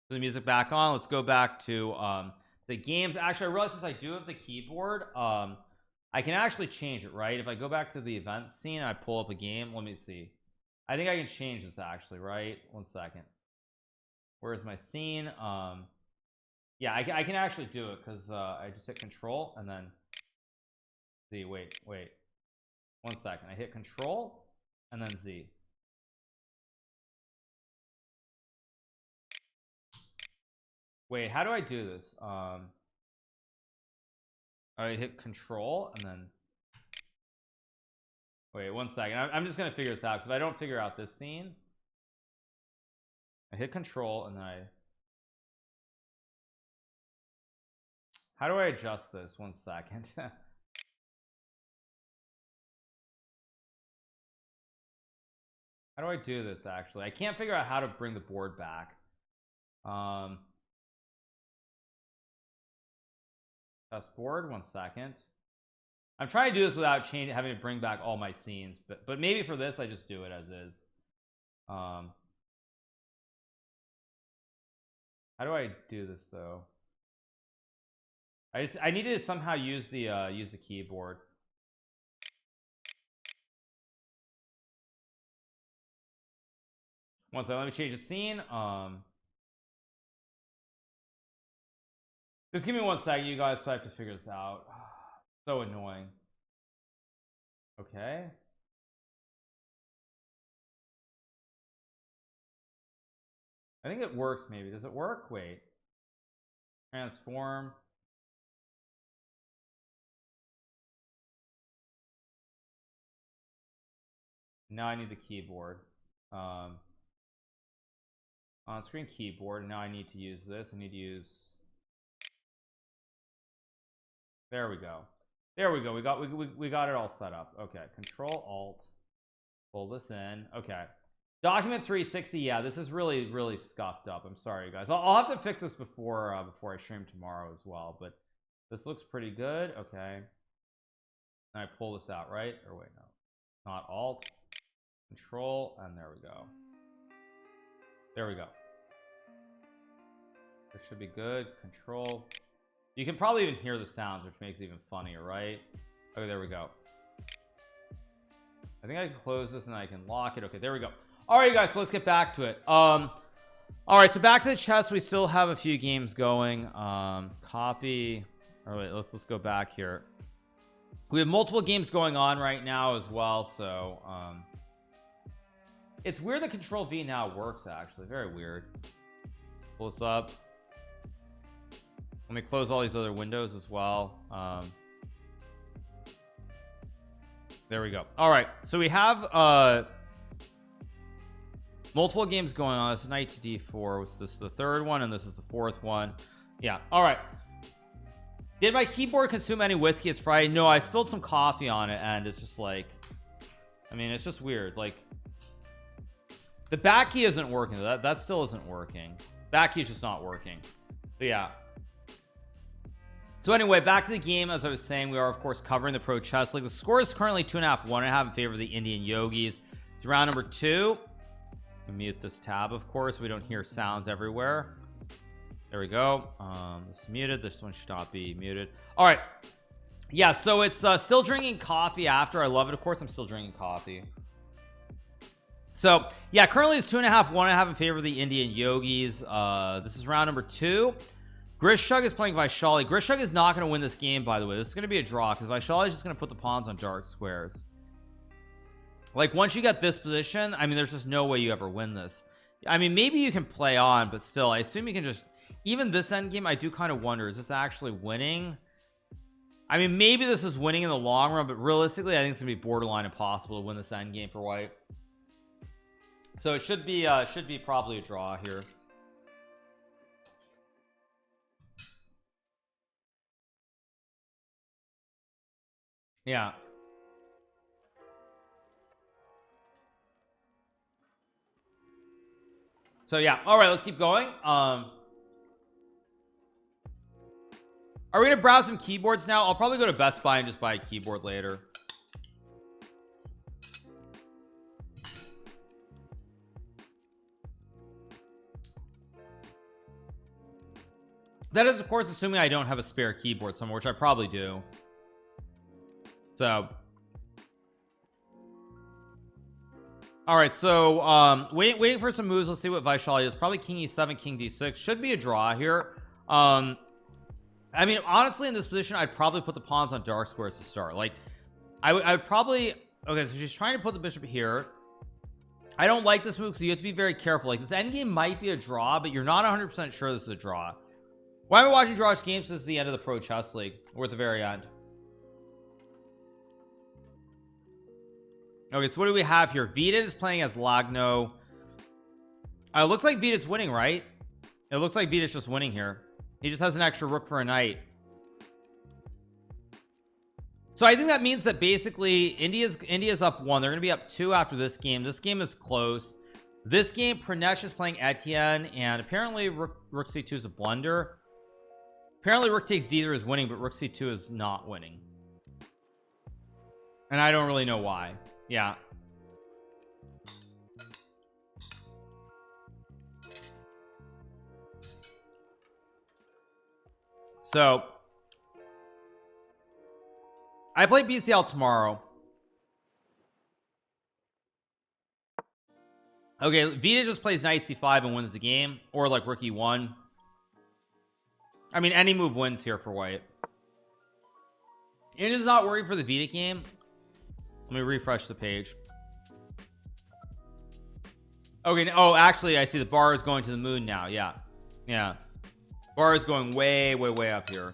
Put the music back on. Let's go back to the games. Actually, I realize since I do have the keyboard, I can actually change it, right? If I go back to the event scene and I pull up a game, let me see. I think I can change this actually, right? One second. Where's my scene? Yeah, I can actually do it because I just hit control and then Z. Wait. 1 second. I hit control and then Z. Wait, how do I do this? I hit control and then wait 1 second. I'm just gonna figure this out because if I don't figure out this scene, I hit control and then how do I adjust this? 1 second. How do I do this actually? I can't figure out how to bring the board back. Board. 1 second. I'm trying to do this without having to bring back all my scenes, but maybe for this I just do it as is. How do I do this though? I need to somehow use the keyboard. One second, let me change the scene. Just give me 1 second, you guys. So I have to figure this out. So annoying. Okay. I think it works. Maybe does it work? Wait. Transform. Now I need the keyboard. On-screen keyboard. Now I need to use this. I need to use. There we go. There we go. We got it all set up. Okay. Control Alt. Pull this in. Okay. Document 360. Yeah, this is really scuffed up. I'm sorry, guys. I'll have to fix this before I stream tomorrow as well. But this looks pretty good. Okay. And I pull this out, right? Or wait, no, not Alt, Control, and there we go. There we go. This should be good. Control. You can probably even hear the sounds, which makes it even funnier, right? Okay, there we go. I think I can close this and I can lock it. Okay, there we go. All right, guys, so let's get back to it. All right, so back to the chess. We still have a few games going. Copy. All right, let's go back here. We have multiple games going on right now as well, so it's weird that Control V now works, actually. Very weird. Pull this up. Let me close all these other windows as well. There we go. All right, so we have multiple games going on. This is knight to d4. This is the third one, and this is the fourth one. Yeah. All right. Did my keyboard consume any whiskey? It's Friday. No, I spilled some coffee on it, and it's just like, I mean, it's just weird. Like, the back key isn't working. That still isn't working. Back key is just not working. So yeah. So anyway, back to the game. As I was saying, we are of course covering the Pro Chess League. The score is currently 2.5 1.5 in favor of the Indian Yogis. It's round number 2. Mute this tab, of course. We don't hear sounds everywhere. There we go. This is muted. This one should not be muted. All right. Yeah, so it's still drinking coffee after. I love it. Of course, I'm still drinking coffee. So yeah, currently it's 2.5 1.5 in favor of the Indian Yogis. This is round number 2. Grishug is playing Vaishali. Grishug is not going to win this game, by the way. This is going to be a draw because Vaishali is just going to put the pawns on dark squares. Like, once you get this position, I mean, there's just no way you ever win this. I mean, maybe you can play on, but still, I assume you can just... Even this endgame, I do kind of wonder, is this actually winning? I mean, maybe this is winning in the long run, but realistically, I think it's going to be borderline impossible to win this endgame for white. So it should be probably a draw here. Yeah. So yeah, all right, let's keep going. Are we gonna browse some keyboards now? I'll probably go to Best Buy and just buy a keyboard later. That is of course assuming I don't have a spare keyboard somewhere, which I probably do. So all right, so waiting for some moves. Let's see what Vaishali is. Probably king e7, king d6. Should be a draw here. I mean, honestly, in this position, I'd probably put the pawns on dark squares to start. Like, I would probably... Okay, so she's trying to put the bishop here. I don't like this move, so you have to be very careful. Like, this endgame might be a draw, but you're not 100% sure this is a draw. Why am I watching Drawish games? This is the end of the Pro Chess League. We're at the very end. Okay, so what do we have here? Vidit is playing as Lagno. It looks like Vidit's winning, right? It looks like Vidit's just winning here. He just has an extra rook for a knight. So I think that means that basically India's up 1. They're going to be up 2 after this game. This game is close. This game, Pranesh is playing Etienne, and apparently rook c2 is a blunder. Apparently rook takes d3 is winning, but rook c2 is not winning. And I don't really know why. Yeah. So I play BCL tomorrow. Okay, Vita just plays knight c5 and wins the game, or like rook e1. I mean, any move wins here for white. It is not worried for the Vita game. Let me refresh the page. Okay, oh, actually, I see the bar is going to the moon now. Yeah, yeah. Bar is going way up here.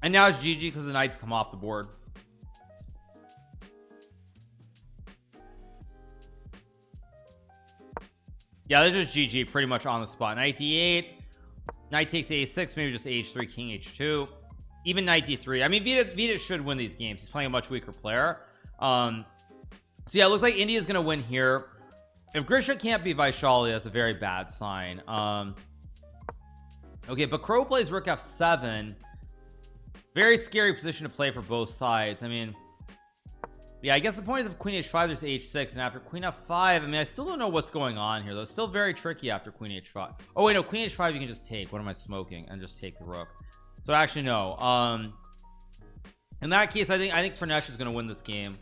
And now it's GG because the knights come off the board. Yeah, this is GG pretty much on the spot. Knight d8. Knight takes a6, maybe just h3, king h2. even knight d3. I mean, Vita should win these games. He's playing a much weaker player. So yeah, it looks like India's gonna win here. If Grisha can't beat Vaishali, that's a very bad sign. Okay, but Crow plays rook f7. Very scary position to play for both sides. I mean, yeah, I guess the point is if queen h5 there's h6, and after queen f5, I mean, I still don't know what's going on here though. It's still very tricky after queen h5. Oh wait, no, queen h5 you can just take. What am I smoking? And just take the rook. So actually no, in that case I think Pranesh is going to win this game.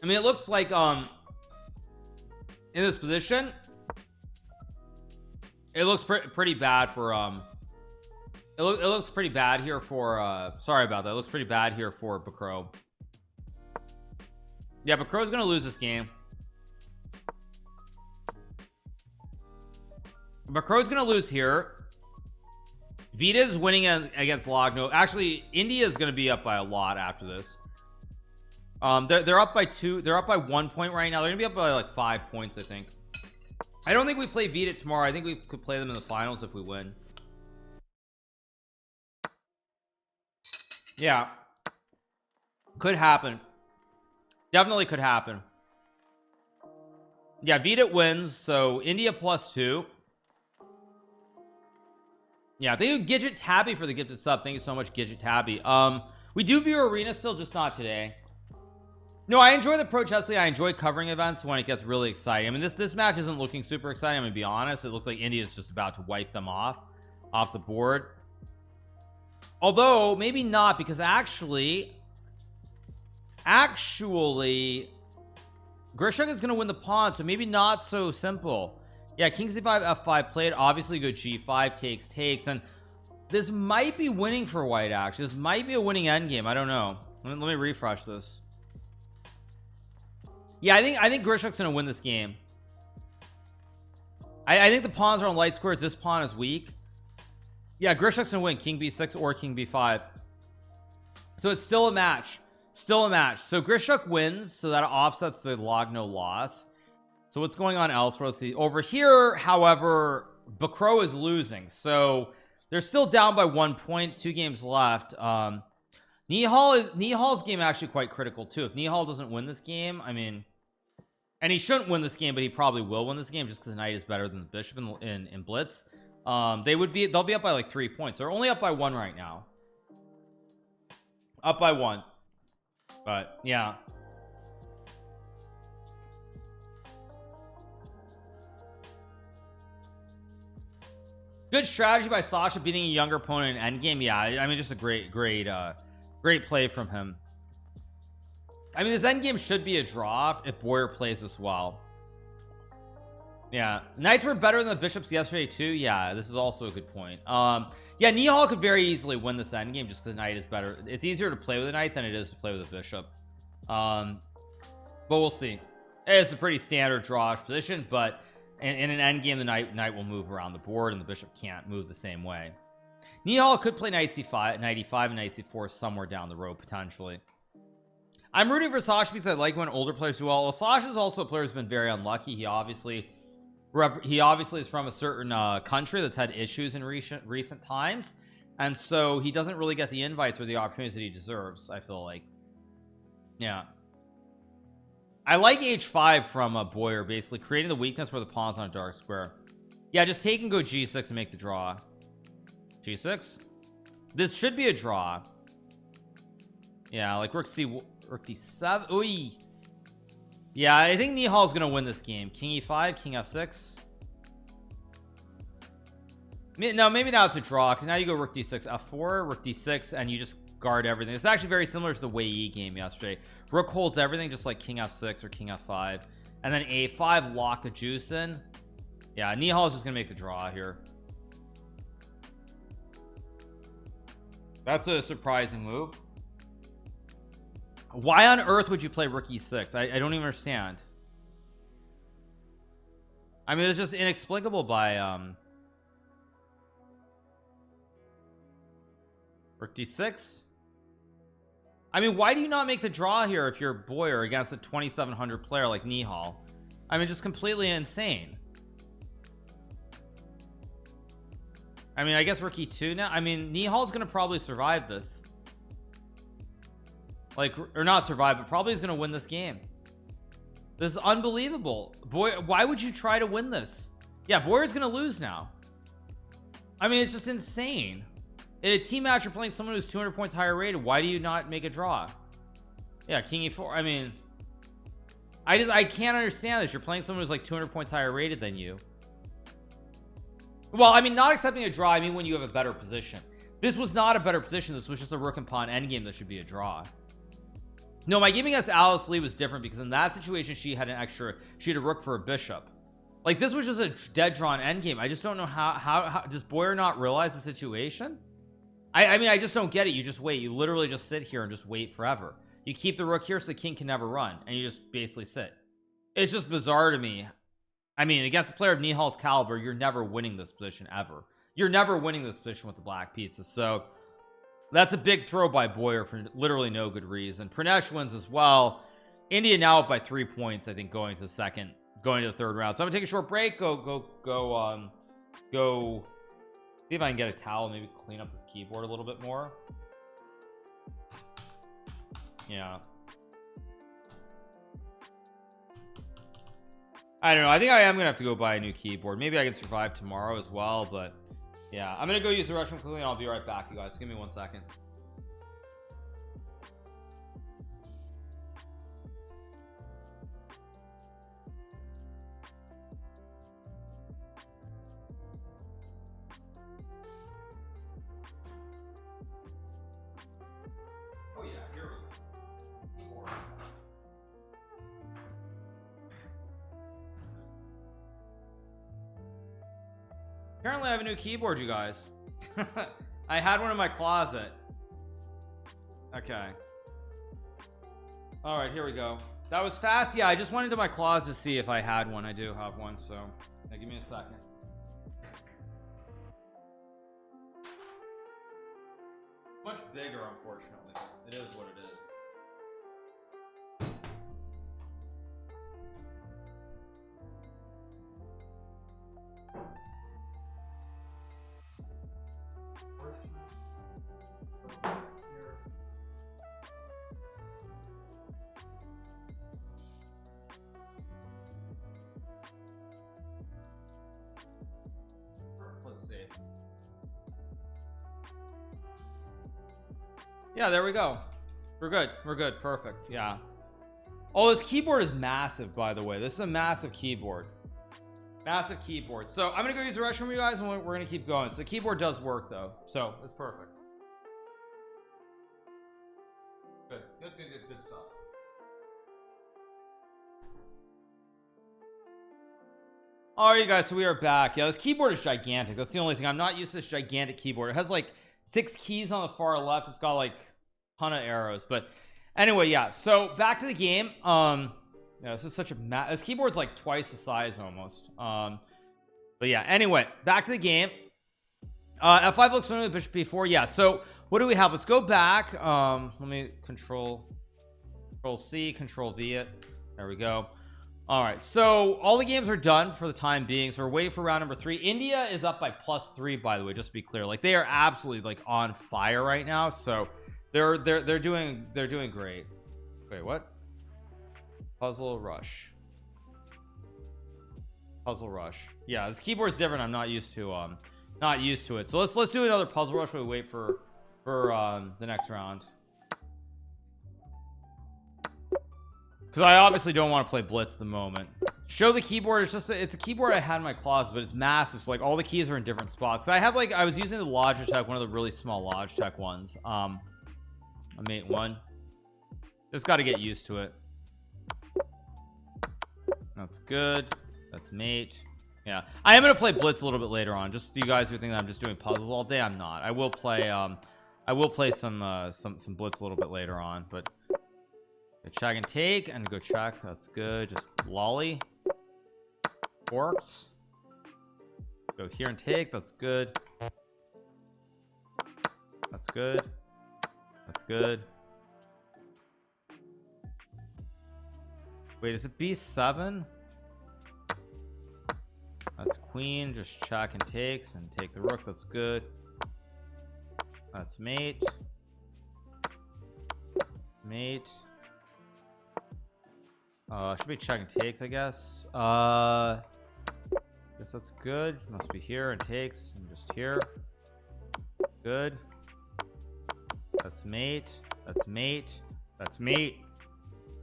I mean, it looks like in this position it looks pretty bad for it looks pretty bad here for sorry about that. It looks pretty bad here for Bakro. Yeah, Bakro's gonna lose this game. Bakro's gonna lose here. Vita's winning against Logno. Actually, India is gonna be up by a lot after this. They're up by 2. They're up by 1 point right now. They're gonna be up by like 5 points, I think. I don't think we play Vita tomorrow. I think we could play them in the finals if we win. Yeah, could happen. Definitely could happen. Yeah, Vita wins, so India +2. Yeah, thank you Gidget Tabby for the gifted sub. Thank you so much, Gidget Tabby. We do view Arena still, just not today. No, I enjoy the Pro Chesley. I enjoy covering events when it gets really exciting. I mean, this match isn't looking super exciting, I'm gonna be honest. It looks like India is just about to wipe them off the board. Although maybe not, because actually Grishuk is going to win the pawn, so maybe not so simple. Yeah, king c5 f5 played, obviously good g5 takes, and this might be winning for white. Actually, this might be a winning endgame. I don't know. Let me refresh this. Yeah, I think Grishuk's going to win this game. I think the pawns are on light squares. This pawn is weak. Yeah, Grishuk's gonna win king b6 or king b5, so it's still a match. So Grishuk wins, so that offsets the Logno loss. So what's going on elsewhere? Let's see. Over here, however, Bakro is losing, so they're still down by 1 point. 2 games left. Nihal's game actually quite critical too. If Nihal doesn't win this game, I mean, and he shouldn't win this game, but he probably will win this game just because the knight is better than the bishop in Blitz. They'll be up by like 3 points. They're only up by 1 right now. Up by 1. But yeah. Good strategy by Sasha beating a younger opponent in endgame. Yeah, I mean, just a great play from him. I mean, this endgame should be a draw if Boyer plays this well. Yeah, knights were better than the bishops yesterday too. Yeah, this is also a good point. Yeah, Nihal could very easily win this endgame just because the knight is better. It's easier to play with a knight than it is to play with a bishop. But we'll see. It's a pretty standard drawish position, but in an endgame the knight will move around the board and the bishop can't move the same way. Nihal could play knight c5, knight e5, and knight c4 somewhere down the road potentially. I'm rooting for Sasha because I like when older players do well. Sasha is also a player who's been very unlucky. He obviously is from a certain country that's had issues in recent times, and so he doesn't really get the invites or the opportunities that he deserves, I feel like. Yeah, I like h5 from Boyer, basically creating the weakness where the pawn's on a dark square. Yeah, just take and go g6 and make the draw. G6, this should be a draw. Yeah, like rook d7. Oy. Yeah, I think Nihal's gonna win this game. King e5, king f6. No, maybe now it's a draw because now you go rook d6, f4, rook d6, and you just guard everything. It's actually very similar to the Wei Yi game yesterday. Rook holds everything just like king f6 or king f5, and then a5 lock the juice in. Yeah, Nihal's just gonna make the draw here. That's a surprising move. Why on earth would you play rook e6? I don't even understand. I mean, it's just inexplicable by rook d6. I mean, why do you not make the draw here if you're Boyer against a 2700 player like Nihal? I mean, just completely insane. I mean, I guess rookie 2 now. I mean, Nihal's gonna probably survive this, like, or not survive, but probably is gonna win this game. This is unbelievable. Boy, why would you try to win this? Yeah, Boyer's gonna lose now. I mean, it's just insane. In a team match, you're playing someone who's 200 points higher rated. Why do you not make a draw? Yeah, King E4. I mean, I can't understand this. You're playing someone who's like 200 points higher rated than you. Well, I mean, not accepting a draw, I mean when you have a better position. This was not a better position. This was just a rook and pawn endgame that should be a draw. No, my game against Alice Lee was different because in that situation she had a rook for a bishop. Like, this was just a dead drawn endgame. I just don't know how does Boyer not realize the situation? I mean, I just don't get it. You just wait. You literally just sit here and just wait forever. You keep the rook here so the king can never run, and you just basically sit. It's just bizarre to me. I mean, against a player of Nihal's caliber, you're never winning this position ever. You're never winning this position with the black pizza. So that's a big throw by Boyer for literally no good reason. Pranesh wins as well. India now up by 3 points, I think, going to the third round. So I'm gonna take a short break. Go see if I can get a towel, maybe clean up this keyboard a little bit more. Yeah, I don't know. I think I am gonna have to go buy a new keyboard. Maybe I can survive tomorrow as well, but yeah, I'm gonna go use the restroom quickly and I'll be right back, you guys. Give me 1 second. Apparently I have a new keyboard, you guys. I had one in my closet. Okay. All right, here we go. That was fast. Yeah, I just went into my closet to see if I had one. I do have one, so yeah, give me a second. Much bigger, unfortunately. It is what it is. Yeah, there we go. We're good, perfect. Yeah. Oh, this keyboard is massive, by the way. This is a massive keyboard. So I'm gonna go use the restroom, you guys, and we're gonna keep going. So the keyboard does work though, so it's perfect. Good stuff. All right, you guys, so we are back. Yeah, this keyboard is gigantic. That's the only thing. I'm not used to this gigantic keyboard. It has like 6 keys on the far left. It's got like a ton of arrows, but anyway, yeah, so back to the game. Yeah, this is such a this keyboard's like twice the size almost. But yeah, anyway, back to the game. F5 looks similar to bishop b4. Yeah, so what do we have? Let's go back. Let me control C, control V it. There we go. All right, so all the games are done for the time being, so we're waiting for round number 3. India is up by +3, by the way, just to be clear. Like, they are absolutely like on fire right now, so they're doing great. Wait, what? Puzzle rush. Yeah, this keyboard's different. I'm not used to it. So let's do another puzzle rush while we wait for the next round. Because I obviously don't want to play Blitz at the moment. Show the keyboard. It's a keyboard I had in my closet, but it's massive. So like all the keys are in different spots. So I have I was using the Logitech, one of the really small Logitech ones. A Mate 1. Just got to get used to it. That's good. That's Mate. Yeah, I am gonna play Blitz a little bit later on. Just you guys who think that I'm just doing puzzles all day, I'm not. I will play some Blitz a little bit later on, but check and take and go check. That's good. Just lolly forks. Go here and take. That's good. That's good. Wait, is it b7? That's queen, just check and takes and take the rook. That's good. That's mate. Mate. Should be check and takes, I guess. Guess that's good. Must be here and takes and just here. Good. That's mate. That's mate. That's mate.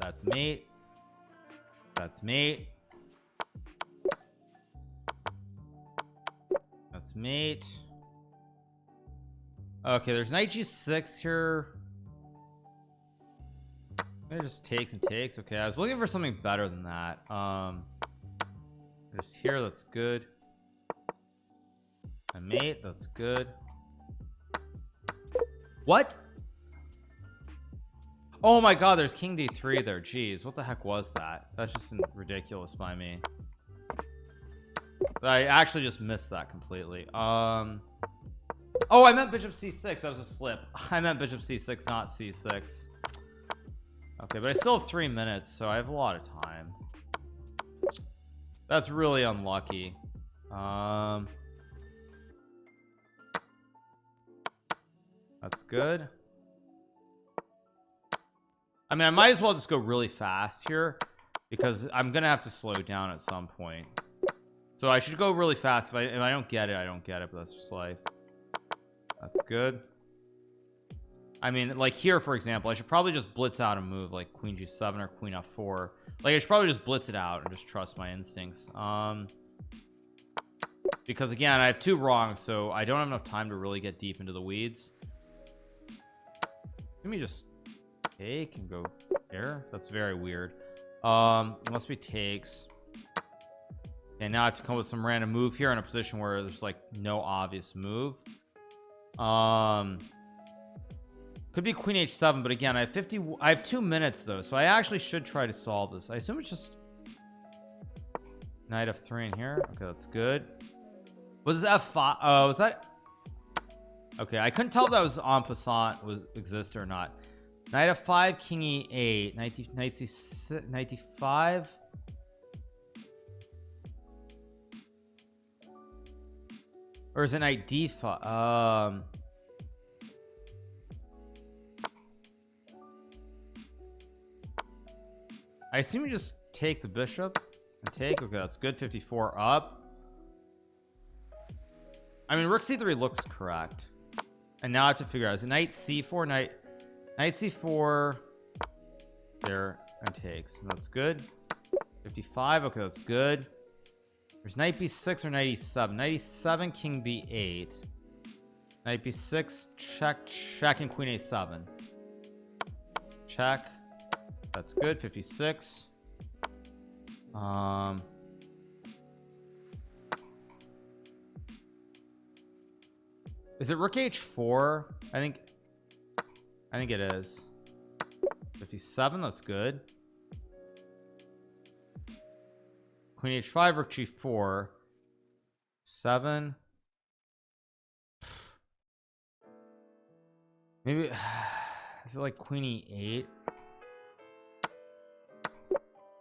That's mate. That's mate. That's mate. Okay, there's knight g6 here. It just takes and takes. Okay, I was looking for something better than that. Just here, that's good. And mate, that's good. What? Oh my god, there's king d3 there. Jeez, what the heck was that? That's just ridiculous by me. I actually just missed that completely. Oh, I meant bishop c6. That was a slip. I meant bishop c6, not c6. Okay, but I still have 3 minutes, so I have a lot of time. That's really unlucky. That's good. I mean, I might as well just go really fast here because I'm gonna have to slow down at some point. So I should go really fast. If I don't get it, I don't get it, but that's just life. That's good. I mean, like here, for example, I should probably just blitz out a move like queen g7 or queen f4. Like I should probably just blitz it out and just trust my instincts. Because again, I have 2 wrongs, so I don't have enough time to really get deep into the weeds. Let me just take and go there. That's very weird. Must be takes. And now I have to come up with some random move here in a position where there's like no obvious move. Could be queen h7, but again, I have 2 minutes though, so I actually should try to solve this. I assume it's just knight f3 in here. Okay, that's good. Was f5? Oh, was that? Okay, I couldn't tell if that was en passant, was exist or not. Knight f5, king e8, knight c6, knight d5. Or is it knight d5? I assume you just take the bishop and take. Okay, that's good. 54 up. I mean, rook c3 looks correct. And now I have to figure out, is it knight c4, knight c4 there and takes. And that's good. 55. Okay, that's good. There's knight b6 or knight e7. Knight e7, king b8. Knight b6, check, and queen a7. Check. That's good. 56. Is it rook h4? I think it is. 57. That's good. Queen h5, rook g4. 7. Maybe is it like queen e8?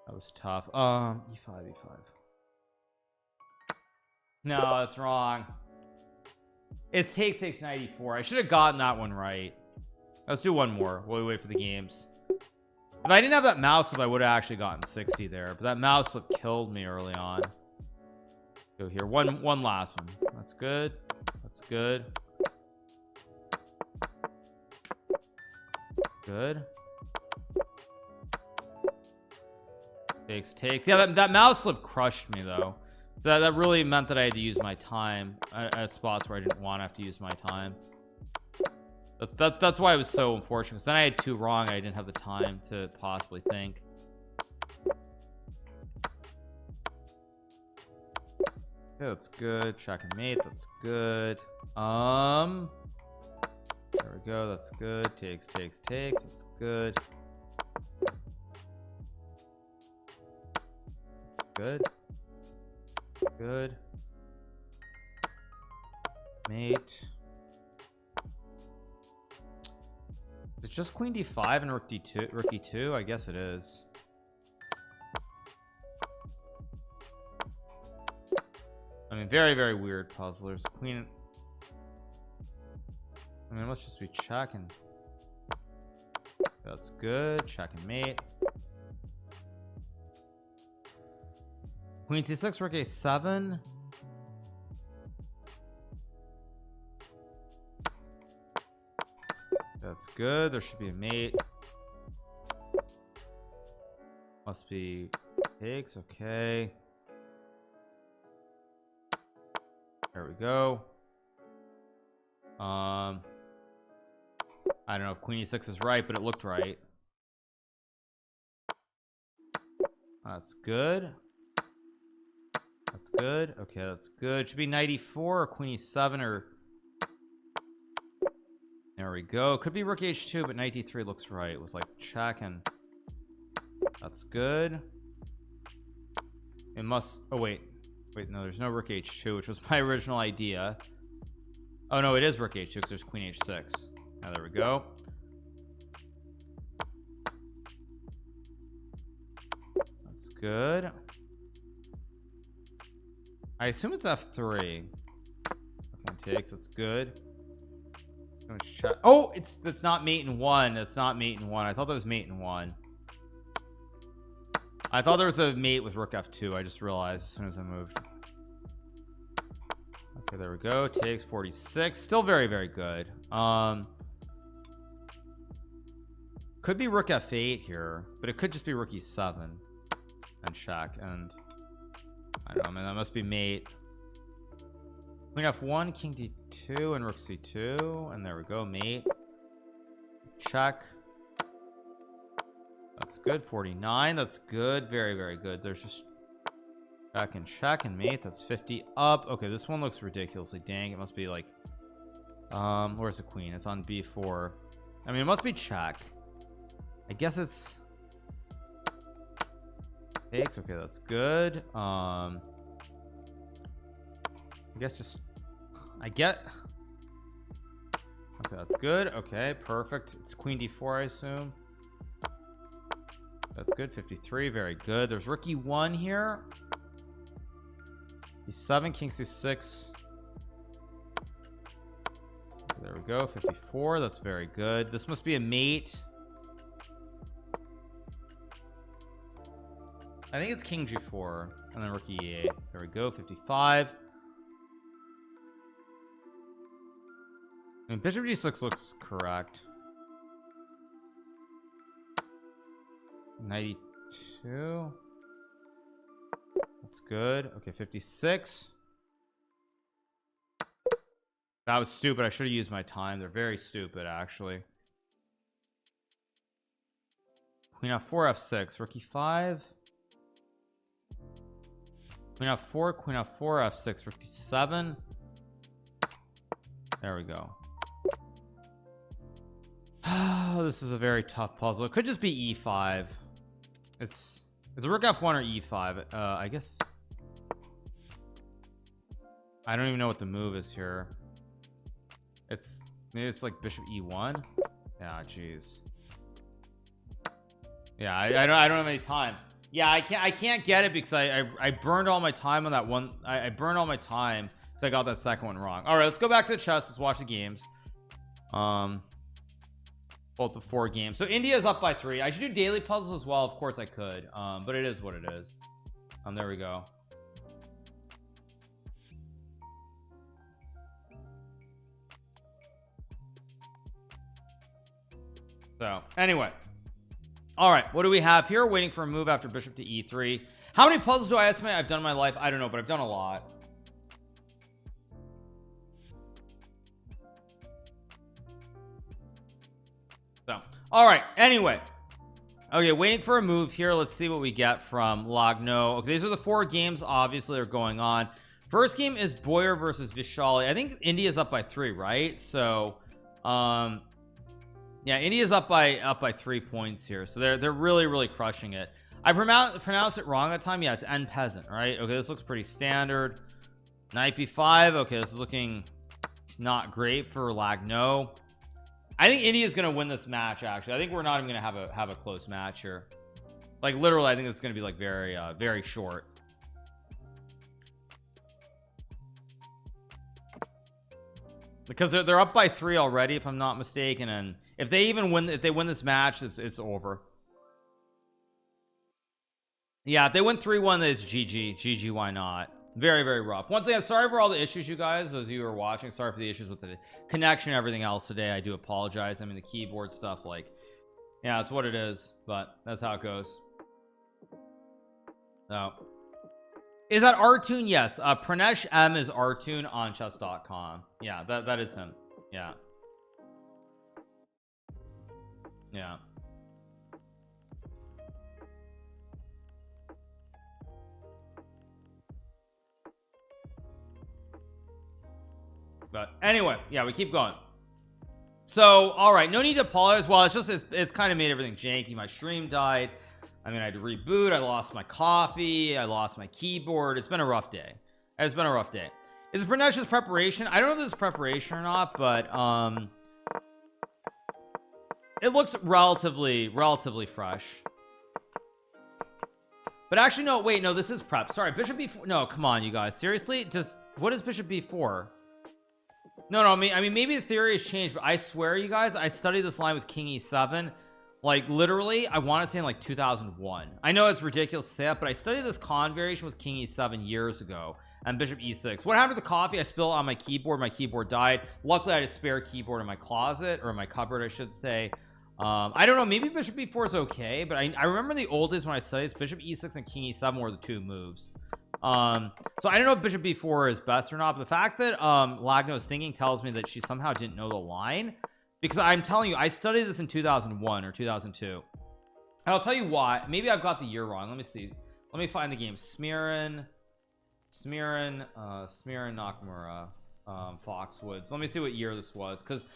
That was tough. E5, e5. No, that's wrong. It's takes knight e4. I should have gotten that one right. Let's do one more while we wait for the games. If I didn't have that mouse slip, I would have actually gotten 60 there, but that mouse slip killed me early on. Go here. One last one. That's good. That's good. Good. Takes. Yeah, that mouse slip crushed me though. That really meant that I had to use my time at spots where I didn't want to have to use my time. That's why it was so unfortunate, because then I had 2 wrong and I didn't have the time to possibly think. Okay, that's good. Check and mate, that's good. There we go, that's good. Takes, that's good. That's good. Mate. It's just queen d5 and rook d2, rook e2. I guess it is. mean, very, very weird puzzlers. Queen. I mean, let's just be checking. That's good. Check and mate. Queen c6, rook a7. That's good. There should be a mate. Must be takes. Okay. There we go. I don't know if queen e6 is right, but it looked right. That's good. That's good. Okay, that's good. Should be knight e4 or queen e7 or... There we go. Could be rook h2, but knight d3 looks right with like check, and that's good. It must... Oh, wait. Wait, no, there's no rook h2, which was my original idea. Oh, no, it is rook h2 because there's queen h6. Now, there we go. That's good. I assume it's f3. Okay, takes. That's good. Oh, that's not mate in one. That's not mate in one. I thought that was mate in one. I thought there was a mate with rook f2. I just realized as soon as I moved. Okay, there we go. Takes 46. Still very, very good. Could be rook f8 here, but it could just be rook e7 and check. And I don't know, man, that must be mate. Queen f1, king d2, and rook c2, and there we go, mate. Check. That's good. 49. That's good. Very, very good. There's just check and mate. That's 50 up. Okay, this one looks ridiculously dang. It must be like where's the queen? It's on b4. I mean, it must be check. I guess it's takes. Okay, that's good. I guess just okay, that's good. Okay, perfect. It's queen d4, I assume. That's good. 53. Very good. There's rook e1 here. e7, king c6. There we go. 54. That's very good. This must be a mate. I think it's king g4 and then rook e8. There we go. 55. I mean, bishop g6 looks correct. 92. That's good. Okay, 56. That was stupid. I should have used my time. They're very stupid, actually. Queen f4, f6, rook e5. Queen f4, queen f4, f6, rook d7. There we go. Oh, this is a very tough puzzle. It could just be e5. It's a rook f1 or e5. I guess I don't even know what the move is here. Maybe it's like bishop e1. Yeah, jeez. Yeah, I don't have any time. Yeah, I can't get it because I burned all my time on that one. I burned all my time because I got that second one wrong. All right, let's go back to the chess. Let's watch the games. Both the 4 games. So India is up by 3. I should do daily puzzles as well. Of course I could, but it is what it is. There we go. So anyway, all right, what do we have here? Waiting for a move after bishop to e3. How many puzzles do I estimate I've done in my life? I don't know, but I've done a lot. So all right, anyway, okay, waiting for a move here. Let's see what we get from Lagno. Okay, these are the 4 games obviously are going on. First game is Boyer versus Vishali. I think India's up by 3, right? So yeah, India's up by 3 points here, so they're really crushing it. I pronounced it wrong that time. Yeah, it's N peasant, right? Okay, this looks pretty standard. Knight b5. Okay, this is looking not great for Lagno. I think India's gonna win this match. Actually, I think we're not even gonna have a close match here. Like literally, I think it's gonna be like very short. because they're up by 3 already, if I'm not mistaken, and if they win this match, it's over. Yeah, if they win 3-1, it's GG. Why not? Very, very rough. Once again, sorry for all the issues, you guys, as you were watching. Sorry for the issues with the connection and everything else today. I do apologize. I mean, the keyboard stuff, like, yeah, it's what it is, but that's how it goes. So, is that Artoon? Yes. Pranesh M is Artoon on chess.com. Yeah, that is him. Yeah. Yeah. But anyway, yeah, we keep going. So, all right, no need to apologize. Well, it's kind of made everything janky. My stream died. I mean, I had to reboot. I lost my coffee. I lost my keyboard. It's been a rough day. It's been a rough day. Is Pranesh's preparation? I don't know if this is preparation or not, but it looks relatively fresh. But actually, no, wait, no, this is prep. Sorry, Bishop B4. No, come on, you guys. Seriously? What is Bishop B4? No, I mean, maybe the theory has changed, but I swear, you guys, I studied this line with King E7, like, literally, I want to say in, like, 2001. I know it's ridiculous to say that, but I studied this con variation with King E7 years ago, and Bishop E6. What happened to the coffee? I spilled it on my keyboard. My keyboard died. Luckily, I had a spare keyboard in my closet, or in my cupboard, I should say. I don't know, maybe Bishop B4 is okay, but I remember the old days when I studied this, Bishop E6 and King E7 were the two moves. So I don't know if Bishop B4 is best or not, but the fact that Lagno is thinking tells me that she somehow didn't know the line, because I'm telling you, I studied this in 2001 or 2002. And I'll tell you why. Maybe I've got the year wrong. Let me see. Let me find the game. Smirin Nakamura, Foxwoods. Let me see what year this was, because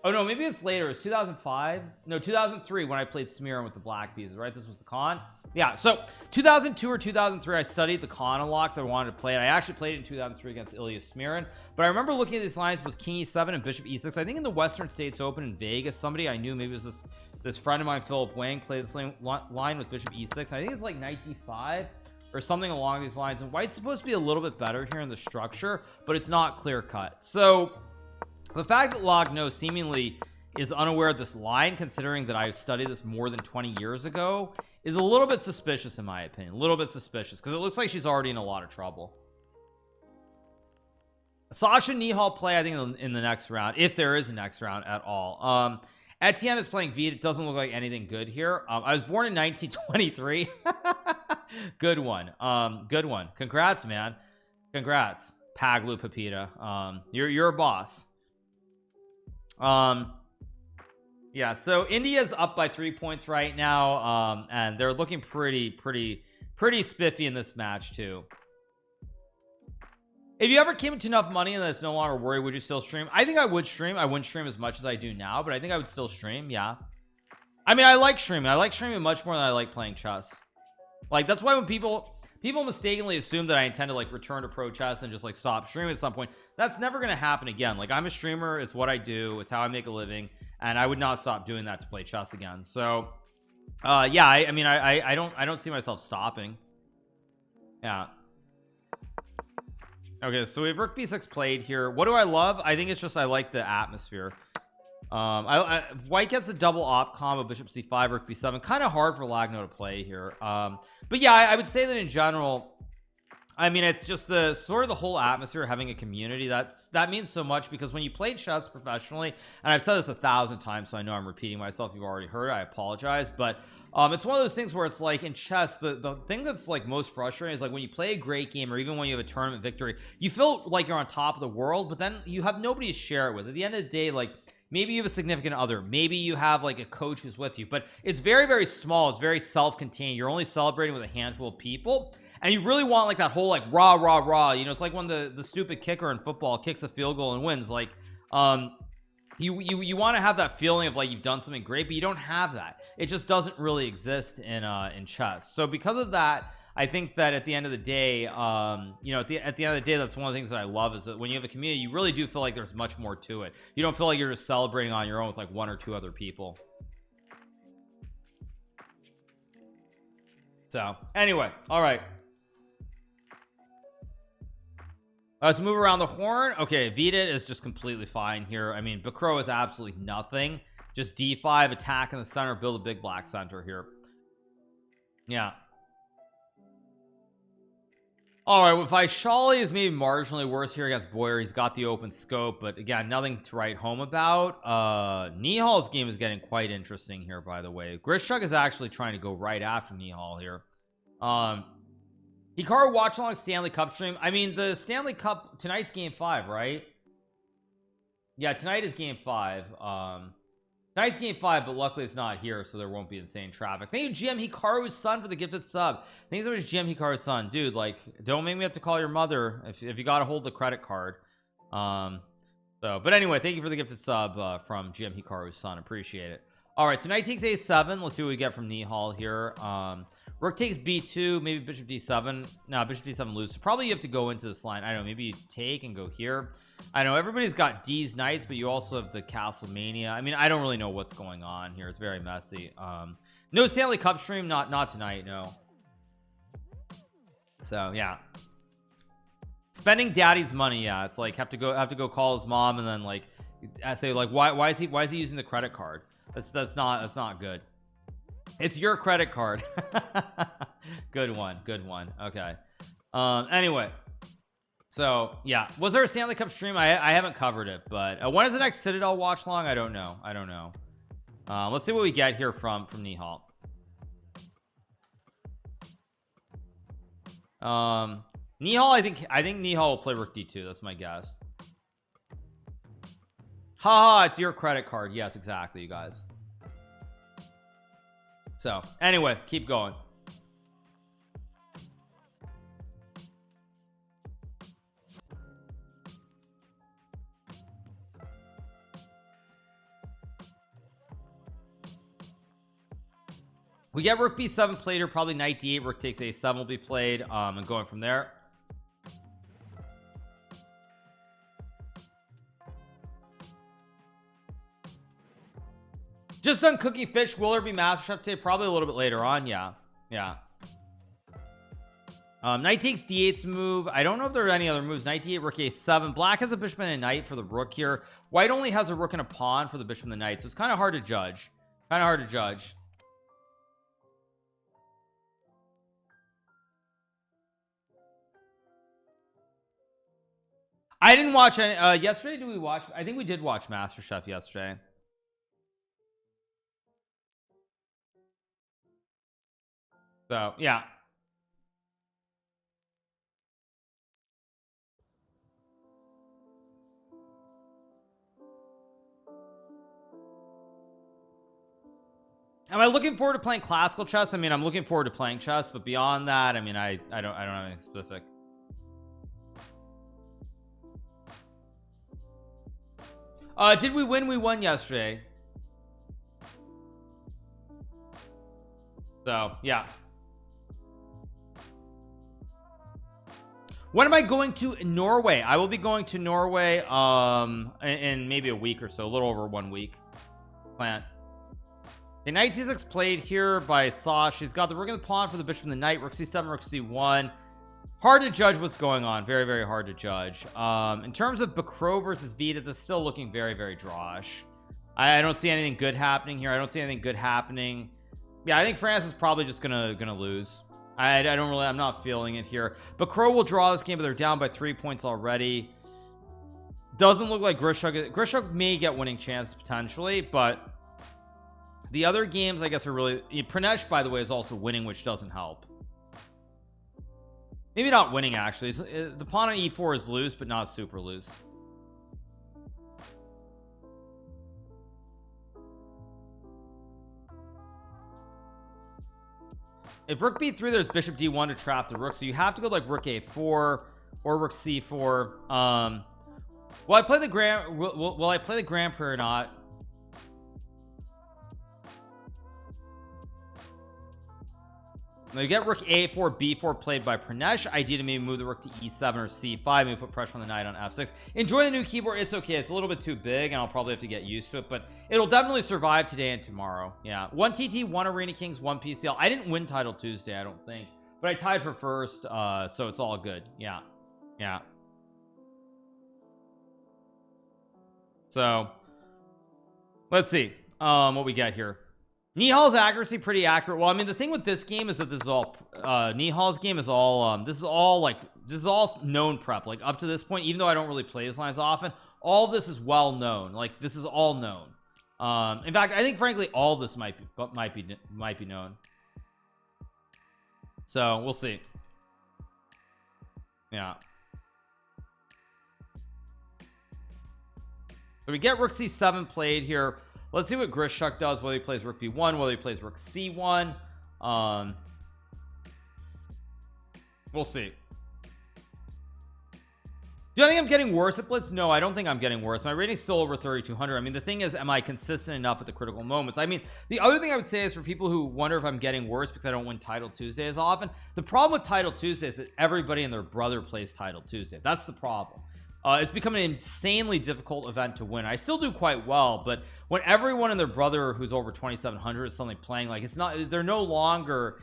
oh no, maybe it's later. It's 2005. No, 2003 when I played Smirin with the black pieces, right? This was the con. Yeah, so 2002 or 2003 I studied the con unlocks. I wanted to play it. I actually played it in 2003 against Ilya Smirin, but I remember looking at these lines with King E7 and Bishop E6. I think in the Western States Open in Vegas, somebody I knew, maybe it was this friend of mine, Philip Wang, played this line with Bishop E6. I think it's like 95 or something along these lines, and White's supposed to be a little bit better here in the structure, but it's not clear cut. So the fact that Lagno seemingly is unaware of this line, considering that I've studied this more than 20 years ago, is a little bit suspicious in my opinion. A little bit suspicious, because it looks like she's already in a lot of trouble. Sasha Nihal play, I think, in the next round, if there is a next round at all. Etienne is playing Vita. It doesn't look like anything good here. I was born in 1923. Good one. Good one. Congrats, man. Congrats, Paglu Pepita. You're a boss. Yeah, so India's up by 3 points right now, and they're looking pretty spiffy in this match too. If you ever came into enough money and that's no longer worried, would you still stream? I think I would stream. I wouldn't stream as much as I do now, but I think I would still stream. Yeah, I mean, I like streaming. I like streaming much more than I like playing chess. Like, that's why when people mistakenly assume that I intend to like return to pro chess and just like stop streaming at some point, that's never going to happen again. Like, I'm a streamer. It's what I do. It's how I make a living, and I would not stop doing that to play chess again. So yeah, I mean, I don't see myself stopping. Yeah. Okay, so we have Rook B6 played here. What do I love? I think it's just I like the atmosphere. White gets a double op combo, Bishop C5, Rook B7. Kind of hard for Lagno to play here. But yeah, I would say that in general, I mean, it's just the sort of the whole atmosphere, having a community, that means so much, because when you play chess professionally, and I've said this 1,000 times, so I know I'm repeating myself, you've already heard it, I apologize, but it's one of those things where it's like in chess, the thing that's like most frustrating is like when you play a great game, or even when you have a tournament victory, you feel like you're on top of the world, but then you have nobody to share it with. At the end of the day, like, maybe you have a significant other, maybe you have like a coach who's with you, but it's very small. It's very self-contained. You're only celebrating with a handful of people, and you really want like that whole like rah, you know, it's like when the stupid kicker in football kicks a field goal and wins. Like, you want to have that feeling of like you've done something great, but you don't have that. It just doesn't really exist in chess. So because of that, I think that at the end of the day, you know, at the end of the day, that's one of the things that I love, is that when you have a community, you really do feel like there's much more to it. You don't feel like you're just celebrating on your own with like one or two other people. So anyway, all right. Let's move around the horn. Okay, Vita is just completely fine here. I mean, Bakro is absolutely nothing. Just D5, attack in the center, build a big black center here. Yeah. Alright, well, Vaishali is maybe marginally worse here against Boyer. He's got the open scope, but again, nothing to write home about. Nihal's game is getting quite interesting here, by the way. Grishuk is actually trying to go right after Nihal here. Hikaru watch along Stanley Cup stream. I mean, the Stanley Cup tonight's game 5, right? Yeah, tonight is game 5. Tonight's game 5, but luckily it's not here, so there won't be insane traffic. Thank you, GMHikaru's son, for the gifted sub. Thanks so much, GMHikaru's son. Dude, like, don't make me have to call your mother if you gotta hold the credit card. But anyway, thank you for the gifted sub from GMHikaru's son. Appreciate it. All right, so knight takes a7. Let's see what we get from Nihal here. Rook takes b2, maybe bishop d7. No, bishop d7 lose. Probably you have to go into this line. I don't know, maybe you take and go here. I know everybody's got D's knights, but you also have the castle mania. I mean, I don't really know what's going on here. It's very messy. No Stanley Cup stream, not tonight, no. So yeah, spending daddy's money. Yeah, it's like have to go call his mom and then like I say like why is he using the credit card? That's not good. It's your credit card. Good one. Okay. Anyway, so yeah, was there a Stanley Cup stream? I haven't covered it, but when is the next Citadel watch long? I don't know. Let's see what we get here from Nihal. Nihal, I think Nihal will play rook d2. That's my guess. Haha, it's your credit card. Yes, exactly, you guys. So anyway, keep going. We get rook b7 played here, probably knight d8, rook takes a7 will be played, and going from there. Just done Cookie Fish. Will there be MasterChef today? Probably a little bit later on. Yeah. Knight takes d8's move. I don't know if there are any other moves. Knight d8, rook a7. Black has a bishop and a knight for the rook here. White only has a rook and a pawn for the bishop and the knight, so it's kind of hard to judge. I didn't watch any yesterday. Did we watch? I think we did watch MasterChef yesterday. So yeah. Am I looking forward to playing classical chess? I mean, I'm looking forward to playing chess, but beyond that, I mean, I don't have anything specific. Did we win? We won yesterday. So yeah. When am I going to Norway? I will be going to Norway in maybe a week or so, a little over 1 week. Plant. The knight c6 played here by Sash. She's got the rook and the pawn for the bishop and the knight. Rook c7, rook c1. Hard to judge what's going on. Very, very hard to judge. In terms of Bakro versus Vita, this is still looking very, very drawish. I don't see anything good happening here. Yeah, I think France is probably just gonna lose. I'm not feeling it here. Bakro will draw this game, but they're down by 3 points already. Doesn't look like Grishuk may get winning chance potentially, but the other games I guess are really Pranesh, by the way, is also winning, which doesn't help. Maybe not winning actually. The pawn on e4 is loose, but not super loose. If rook b3, there's bishop d1 to trap the rook, so you have to go like rook a4 or rook c4. Will I play the Grand Prix or not? Now you get rook a4 b4 played by Pranesh. Idea to maybe move the rook to e7 or c5, maybe put pressure on the knight on f6. Enjoy the new keyboard. It's okay, it's a little bit too big and I'll probably have to get used to it, but it'll definitely survive today and tomorrow. Yeah, 1 TT, 1 Arena Kings, 1 PCL. I didn't win title Tuesday, I don't think, but I tied for first, so it's all good. Yeah. So let's see what we get here. Nihal's accuracy pretty accurate. Well, I mean, the thing with this game is that this is all Nihal's game is all this is all known prep. Like up to this point, even though I don't really play his lines often, all this is well known. Like this is all known. In fact, I think frankly all this might be known. So we'll see. Yeah. So we get rook c7 played here. Let's see what Grishuk does, whether he plays rook b1, whether he plays rook c1. We'll see. Do I think I'm getting worse at Blitz? No, I don't think I'm getting worse. My rating's still over 3,200. I mean, the thing is, am I consistent enough at the critical moments? I mean, the other thing I would say is for people who wonder if I'm getting worse because I don't win Title Tuesday as often, the problem with Title Tuesday is that everybody and their brother plays Title Tuesday. That's the problem. It's become an insanely difficult event to win. I still do quite well, but when everyone and their brother who's over 2,700 is suddenly playing, like it's no longer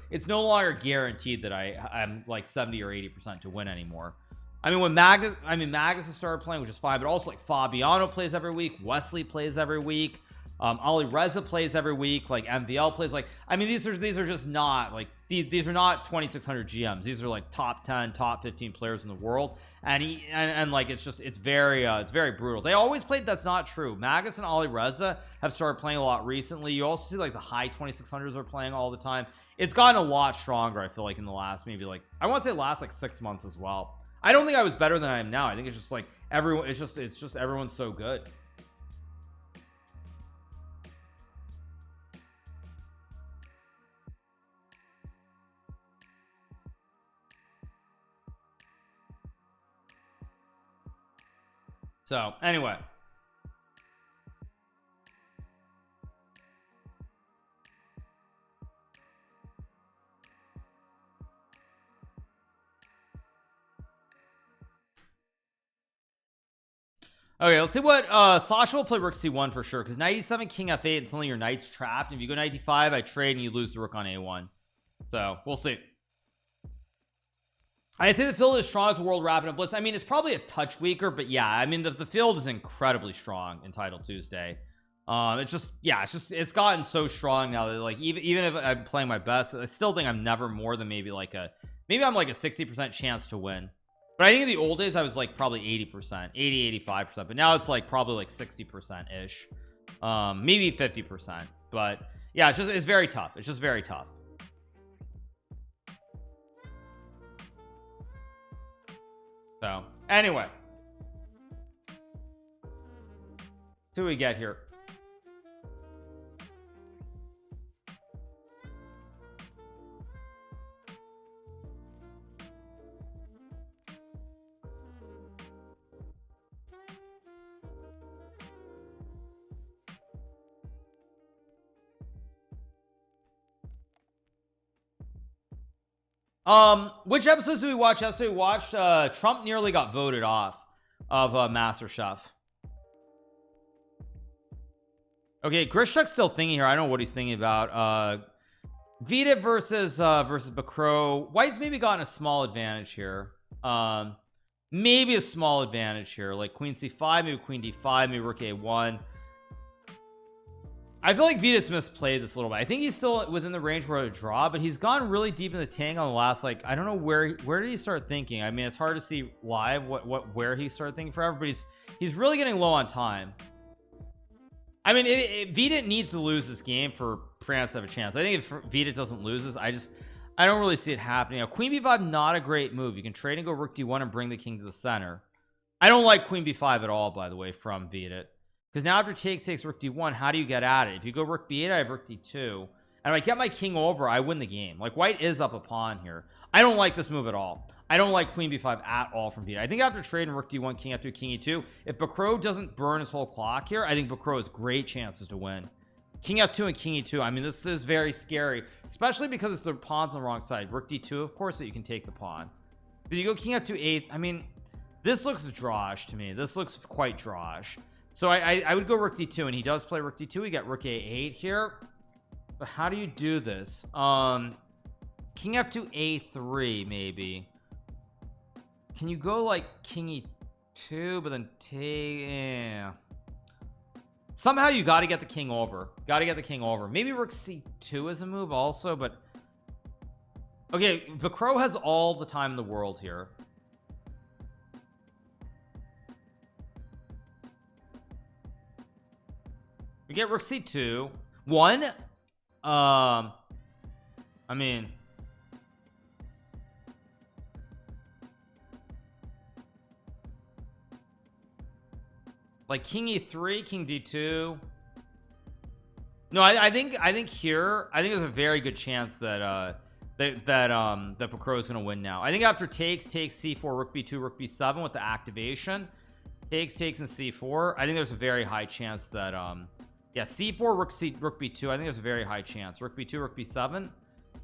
guaranteed that I'm like 70 or 80% to win anymore. I mean, when Magnus has started playing, which is fine, but also like Fabiano plays every week, Wesley plays every week, Ali Reza plays every week, like MVL plays, like I mean these are just not like these are not 2,600 GMs. These are like top 10 top 15 players in the world, and like it's very brutal. They always played. That's not true. Magnus and Ali Reza have started playing a lot recently. You also see like the high 2,600s are playing all the time. It's gotten a lot stronger, I feel like, in the last maybe like I want to say last like 6 months as well. I don't think I was better than I am now. I think it's just like everyone, it's just everyone's so good. So anyway, okay, let's see what Sasha will play rook c1 for sure, because 97 king f8 and suddenly your knight's trapped. If you go 95, I trade and you lose the rook on a1. So we'll see. I say the field is strong as World Rapid and Blitz. I mean, it's probably a touch weaker, but yeah, I mean the field is incredibly strong in Title Tuesday. It's gotten so strong now that like even if I'm playing my best, I still think I'm never more than maybe I'm like a 60% chance to win. But I think in the old days I was like probably 80%, 80-85%, but now it's like probably like 60% ish, maybe 50%. But yeah, it's very tough. It's just very tough. So anyway, see what we get here. Which episodes did we watch yesterday? We watched Trump nearly got voted off of MasterChef. Okay, Grishuk's still thinking here. I don't know what he's thinking about. Vida versus Bakro. White's maybe gotten a small advantage here. Maybe a small advantage here, like queen c5, maybe queen d5, maybe rook a1. I feel like Vida's misplayed this a little bit. I think he's still within the range for a draw, but he's gone really deep in the tank on the last, like, I don't know where did he start thinking. I mean, it's hard to see live where he started thinking forever, but he's really getting low on time. I mean, Vida needs to lose this game for France to have a chance. I think if Vida doesn't lose this, I don't really see it happening. Now, queen b5, not a great move. You can trade and go rook d1 and bring the king to the center. I don't like queen b5 at all, by the way, from Vida. Because now after takes rook d1, how do you get at it? If you go rook b8, I have rook d2, and if I get my king over, I win the game. Like, white is up a pawn here. I don't like this move at all. I don't like queen b5 at all from Vida. I think after trading rook d1, king f2, king e2, if Bakro doesn't burn his whole clock here, I think Bakro has great chances to win. King f2 and king e2, I mean, this is very scary, especially because it's the pawn's on the wrong side. Rook d2, of course, that you can take the pawn. If you go king f2 8, I mean, this looks drawish to me. This looks quite drawish. So I would go rook d2, and he does play rook d2. We got rook a8 here. But how do you do this? King f2 a3 maybe. Can you go like king e2 but then take, yeah. Somehow you got to get the king over. Got to get the king over. Maybe rook c2 is a move also, but okay, the crow has all the time in the world here. We get rook c2. One. I mean, like king e3, king d2. No, I think here, I think there's a very good chance that that Pacro is going to win now. I think after takes c4, rook b2, rook b7 with the activation, takes and c4, I think there's a very high chance that yeah, c4, rook b2, I think there's a very high chance. Rook b2, rook b7,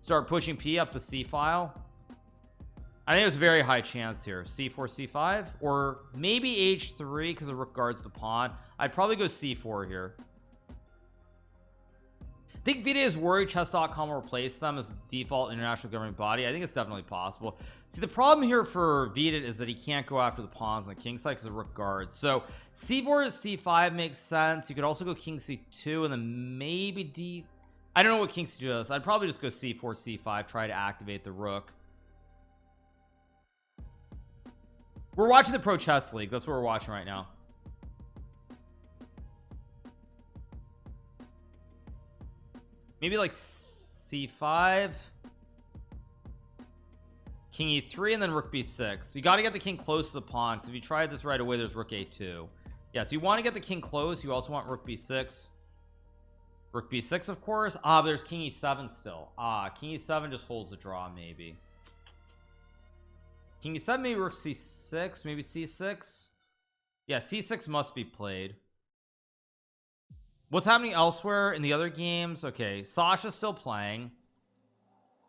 start pushing p up the c file. I think there's a very high chance here. c4, c5, or maybe h3 because the rook guards the pawn. I'd probably go c4 here. I think VOD is worried chess.com will replace them as the default international governing body. I think it's definitely possible. See, the problem here for VOD is that he can't go after the pawns on the king side because the rook guards. So c4 to c5 makes sense. You could also go king c2 and then maybe d. I don't know what king c2 does. I'd probably just go c4 c5, try to activate the rook. We're watching the Pro Chess League. That's what we're watching right now. Maybe like c5, king e3, and then rook b6. You got to get the king close to the pawn, because if you try this right away, there's rook a2. Yeah, so you want to get the king close. You also want rook b6. Rook b6, of course. But there's king e7 still. King e7 just holds a draw, maybe. King e7, maybe rook c6, maybe c6. Yeah, c6 must be played. What's happening elsewhere in the other games? Okay, Sasha's still playing.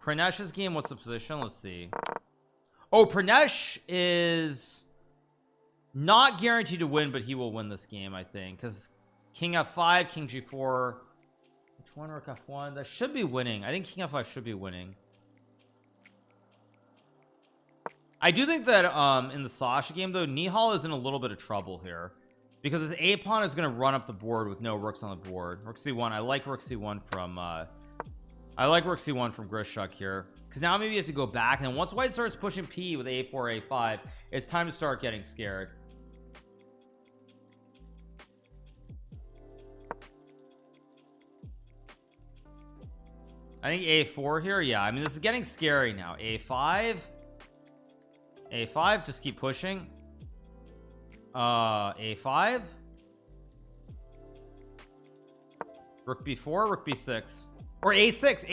Pranesh's game, what's the position? Let's see. Oh, Pranesh is not guaranteed to win, but he will win this game, I think, because king f5, king g4, h1, rook f1, that should be winning. I think king f5 should be winning. I do think that in the Sasha game though, Nihal is in a little bit of trouble here because his a pawn is going to run up the board with no rooks on the board. Rook c1. I like rook c1 from Grishuk here, because now maybe you have to go back, and once white starts pushing p with a4 a5, it's time to start getting scared. I think a4 here. Yeah, I mean, this is getting scary now. a5, just keep pushing. A5, rook b4, rook b6, or a6.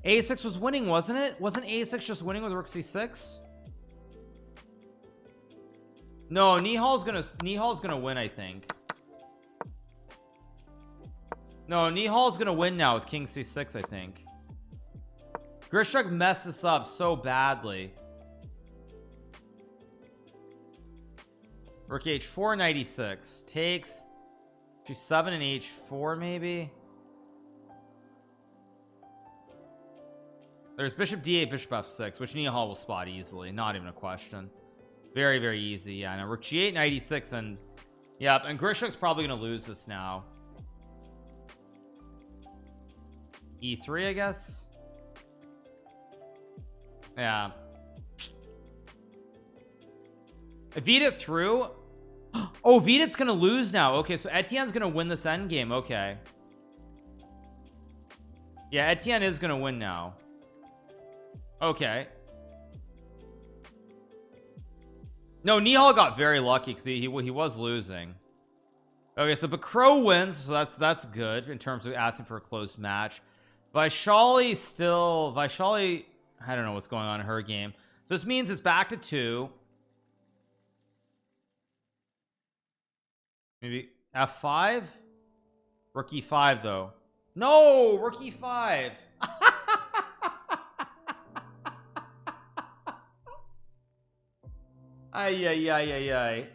A6 was winning, wasn't it? Wasn't a6 just winning with rook c6? No, Nihal's gonna win, I think. No, Nihal's gonna win now with king c6, I think. Grishuk messed this up so badly. Rook h4, knight e6, takes g7 and h4 maybe. There's bishop d8, bishop f6, which Nihal will spot easily, not even a question. Very, very easy. Yeah, now rook g8, knight e6, and yep, and Grishuk's probably gonna lose this now. e3, I guess. Yeah. VOD through. Oh, VOD's gonna lose now. Okay, so Etienne's gonna win this endgame. Okay. Yeah, Etienne is gonna win now. Okay. No, Nihal got very lucky because he was losing. Okay, so Bakro wins, so that's good in terms of asking for a close match. Vaishali, I don't know what's going on in her game. So this means it's back to 2. Maybe f5, rook e5 though. No, rook e5. Ay.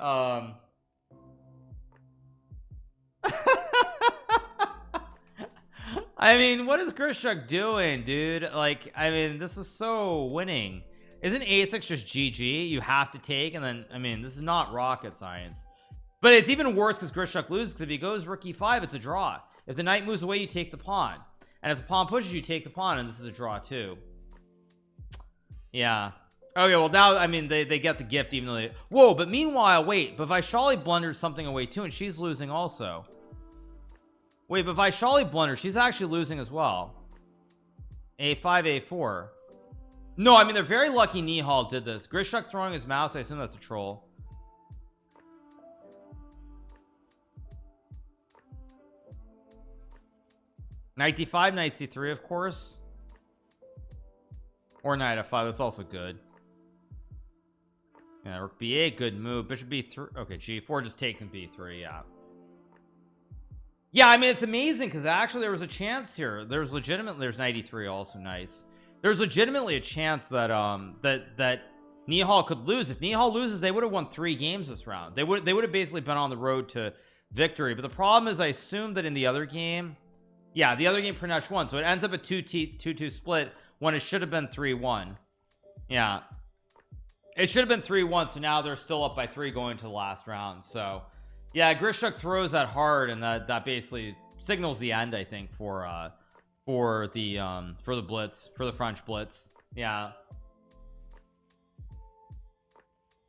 I mean, what is Grishuk doing, dude? Like, I mean, this was so winning. Isn't a6 just GG? You have to take, and then, I mean, this is not rocket science. But it's even worse because Grishuk loses, because if he goes rook e5, it's a draw. If the knight moves away, you take the pawn, and if the pawn pushes, you take the pawn, and this is a draw too. Yeah. Okay, well now, I mean, they get the gift even though they... Whoa, but meanwhile, wait, but Vaishali blunders something away too, and she's losing also. Wait, but Vaishali blunders, she's actually losing as well. A5, A4. No, I mean, they're very lucky Nihal did this. Grishuk throwing his mouse, I assume that's a troll. Knight d5, knight c3, of course. Or knight f5, that's also good. Yeah, rook b8, good move. Bishop b3, okay, g4 just takes in b3, yeah. Yeah, I mean, it's amazing because actually there was a chance here. There's knight e3 also nice. There's legitimately a chance that that Nihal could lose. If Nihal loses, they would have won 3 games this round. They would have basically been on the road to victory. But the problem is, I assume that in the other game, yeah, the other game Pranesh won, so it ends up a 2-2 split when it should have been 3-1. Yeah, it should have been 3-1. So now they're still up by 3 going to the last round. So yeah, Grishuk throws that hard, and that basically signals the end, I think, for the Blitz, for the French Blitz. Yeah,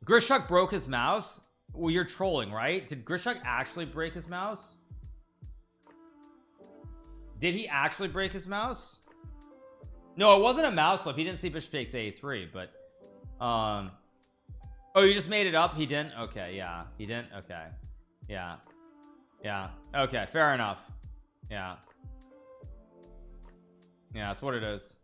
Grishuk broke his mouse. Well, you're trolling, right? Did Grishuk actually break his mouse? Did he actually break his mouse? No, it wasn't a mouse flip. He didn't see bishop takes a3, but oh, you just made it up. He didn't. Okay, yeah, he didn't. Okay, yeah, okay, fair enough. Yeah, that's what it is.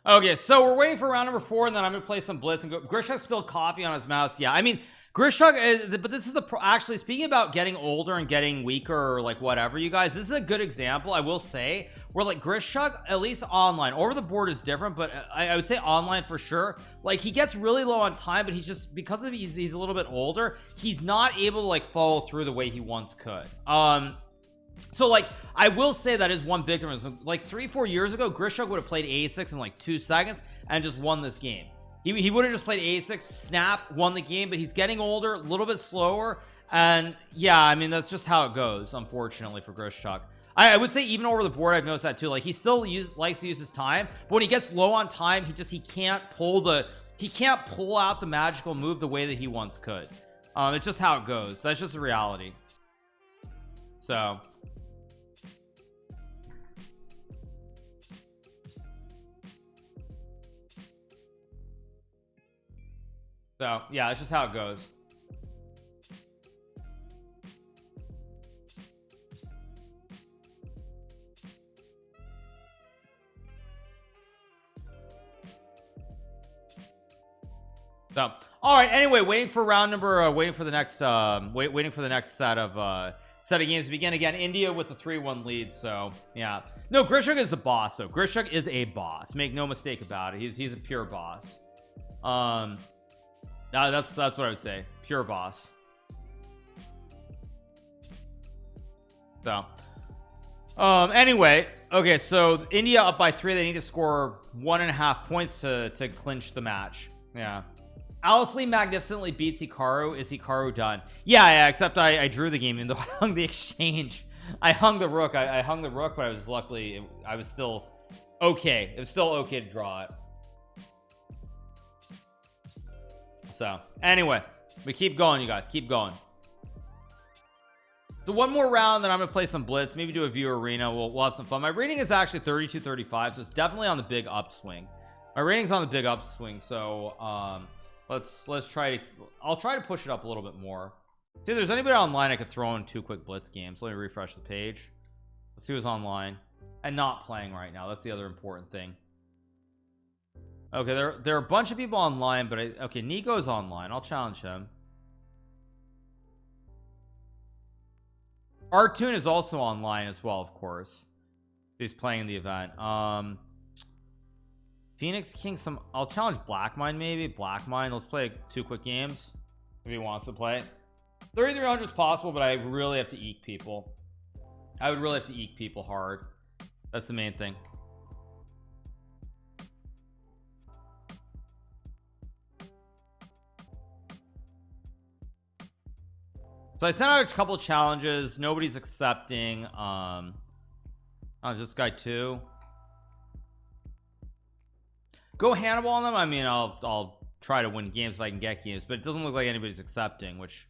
Okay, so we're waiting for round number 4, and then I'm gonna play some Blitz and go. Grishuk spilled coffee on his mouse. Yeah, I mean, Grishuk is, but this is actually, speaking about getting older and getting weaker, or like whatever, you guys, this is a good example, I will say, where like Grishuk, at least online, over the board is different, but I would say online for sure, like he gets really low on time, but he's just, because of he's a little bit older, he's not able to like follow through the way he once could. So like I will say that is one big difference. Like 3-4 years ago, Grishuk would have played a6 in like 2 seconds and just won this game. He would have just played a6, snap, won the game. But he's getting older, a little bit slower, and yeah, I mean, that's just how it goes, unfortunately, for Grishuk. I would say even over the board, I've noticed that too. Like he still likes to use his time, but when he gets low on time, he can't pull out the magical move the way that he once could. It's just how it goes. That's just the reality. So yeah, it's just how it goes. So all right, anyway, waiting for round number waiting for the next set of games to begin. Again, India with the 3-1 lead. So yeah, no, Grishuk is the boss, though. Grishuk is a boss, make no mistake about it. He's a pure boss. That's what I would say, pure boss. So anyway, okay, so India up by 3. They need to score 1.5 points to clinch the match. Yeah, Alice Lee magnificently beats Hikaru. Is Hikaru done? Yeah, except I drew the game, even though I hung the exchange. I hung the rook. I hung the rook, but I was still okay. It was still okay to draw it. So anyway, we keep going, you guys, keep going. So one more round, then I'm gonna play some Blitz, maybe do a viewer arena. We'll have some fun. My rating is actually 32-35, so it's definitely on the big upswing. My rating's on the big upswing, so let's try to, I'll try to push it up a little bit more. See if there's anybody online I could throw in 2 quick Blitz games. Let me refresh the page. Let's see who's online and not playing right now. That's the other important thing. Okay, there are a bunch of people online, but okay, Nico's online. I'll challenge him. Artoon is also online as well, of course. He's playing the event. Phoenix King, I'll challenge Blackmine, maybe Blackmine. Let's play 2 quick games if he wants to play. 3300 is possible, but I really have to eke people. I would really have to eke people hard. That's the main thing. So I sent out a couple challenges. Nobody's accepting. Oh, this guy too. Go Hannibal on them. I mean, I'll try to win games if I can get games, but it doesn't look like anybody's accepting, which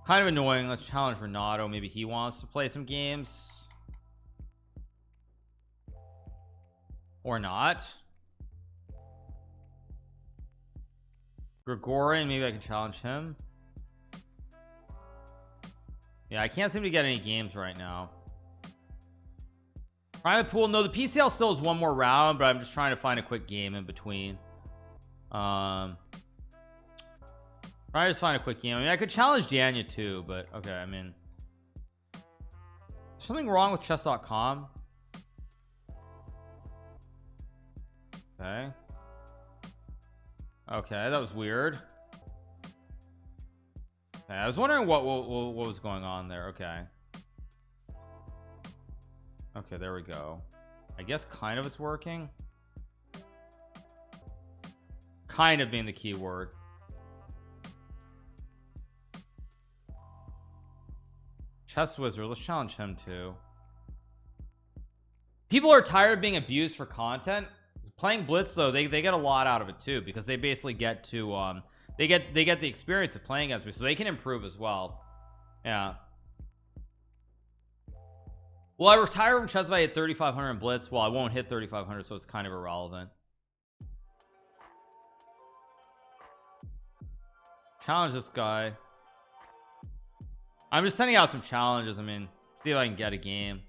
kind of annoying. Let's challenge Renato. Maybe he wants to play some games or not. Gregorian, maybe I can challenge him. Yeah, I can't seem to get any games right now. Trying to pool. No, the PCL still has 1 more round, but I'm just trying to find a quick game in between. Trying to find a quick game. I mean, I could challenge Dania too, but okay. I mean, something wrong with chess.com. Okay. Okay, that was weird. Okay, I was wondering what was going on there. Okay. Okay, there we go. I guess kind of it's working. Kind of being the key word. Chess Wizard, let's challenge him too. People are tired of being abused for content. Playing Blitz though, they get a lot out of it too, because they basically get to they get the experience of playing against me, so they can improve as well. Yeah. Well, I retire from chess if I hit 3500 in Blitz. Well, I won't hit 3500, so it's kind of irrelevant. Challenge this guy. I'm just sending out some challenges. I mean, see if I can get a game.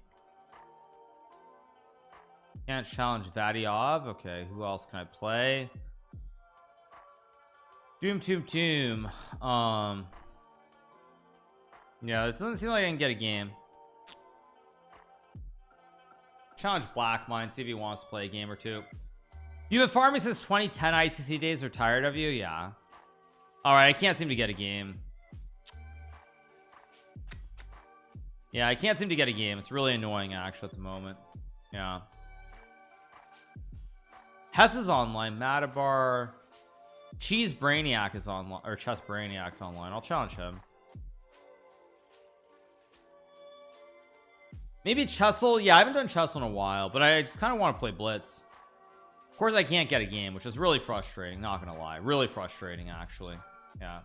Can't challenge Vadiov. Okay, who else can I play? Doom. Yeah, it doesn't seem like I can get a game. Challenge Blackmine, see if he wants to play a game or two. You've been farming since 2010 ICC days. Are tired of you? Yeah. All right, I can't seem to get a game. Yeah, I can't seem to get a game. It's really annoying actually at the moment. Yeah. Hess is online. Matabar. Cheese Brainiac is online, or Chess Brainiac's online. I'll challenge him. Maybe Chessel. Yeah, I haven't done Chessel in a while, but I just kind of want to play Blitz. Of course I can't get a game, which is really frustrating, not gonna lie. Really frustrating actually. Yeah.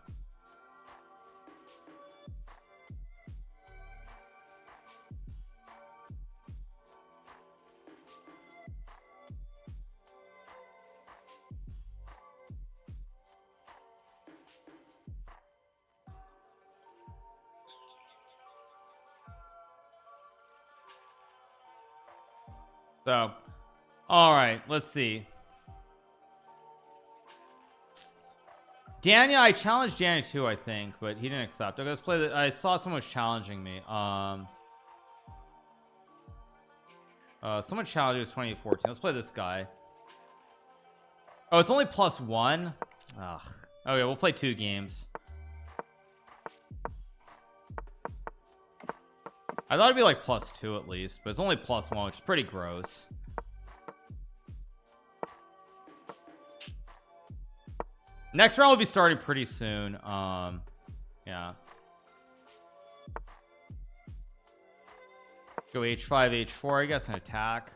So, all right, let's see. Dania, I challenged Dania too, I think, but he didn't accept. Okay, let's play the, I saw someone was challenging me. Someone challenged me. It was 2014. Let's play this guy. Oh, it's only +1. Ugh. Okay, we'll play 2 games. I thought it'd be like +2 at least, but it's only +1, which is pretty gross. Next round will be starting pretty soon. Yeah. Go H5, H4, I guess, and attack.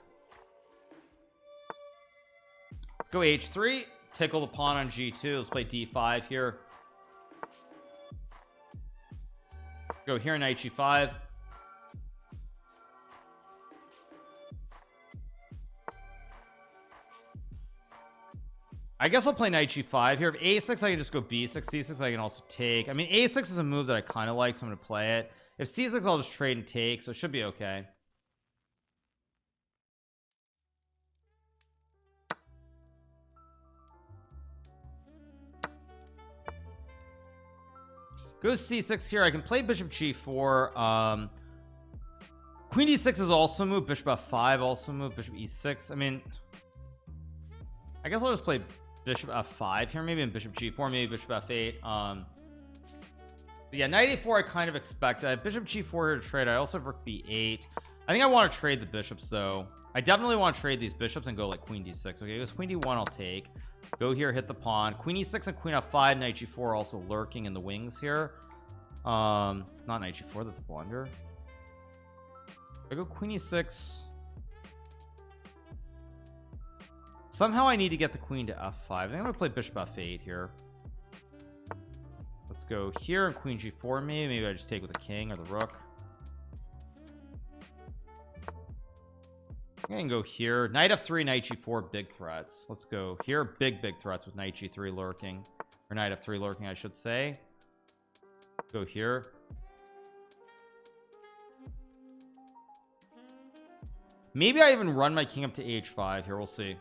Let's go H3, tickle the pawn on G2. Let's play D5 here. Go here, knight G5. I guess I'll play knight G5 here. If A6, I can just go B6. C6, I can also take. I mean, A6 is a move that I kind of like, so I'm going to play it. If C6, I'll just trade and take, so it should be okay. Goes C6 here. I can play bishop G4. Queen d6 is also moved. Bishop f5 also moved. Bishop e6. I mean, I guess I'll just play bishop f5 here, maybe, in bishop g4, maybe bishop f8. But yeah, knight a4 I kind of expect. I have bishop g4 here to trade. I also have rook b8. I think I want to trade the bishops though. I definitely want to trade these bishops and go like queen d6. Okay, goes queen d1. I'll take. Go here, hit the pawn. Queen e6 and queen f5. Knight g4 also lurking in the wings here. Not knight g4. That's a blunder. I go queen e6. Somehow I need to get the queen to f5. I think I'm gonna play bishop f8 here. Let's go here and queen g4. Maybe I just take with the king or the rook. I can go here. Knight f3, knight g4, big threats. Let's go here. Big threats with knight g3 lurking, or knight f3 lurking, I should say. Go here. Maybe I even run my king up to h5 here. We'll see.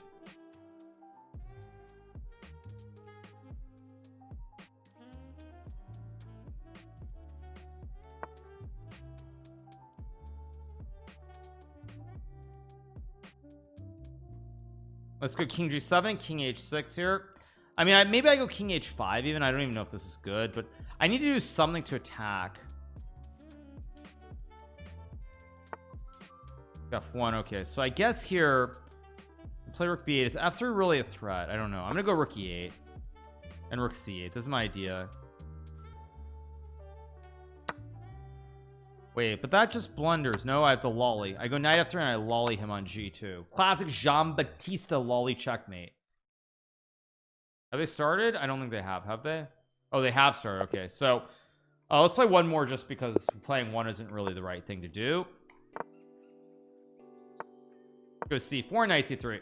Let's go king g7, king h6 here. I mean, maybe I go king h5 even. I don't even know if this is good, but I need to do something to attack. f1. Okay, so I guess here play rook b8. Is f3 really a threat? I don't know. I'm gonna go rook e8 and rook c8. This is my idea. Wait, but that just blunders. No, I have to lolly. I go knight f3 and I lolly him on g2. Classic Jean-Baptiste lolly checkmate. Have they started? I don't think they have they? Oh, they have started. Okay, so let's play one more just because playing one isn't really the right thing to do. Go c4, knight c3.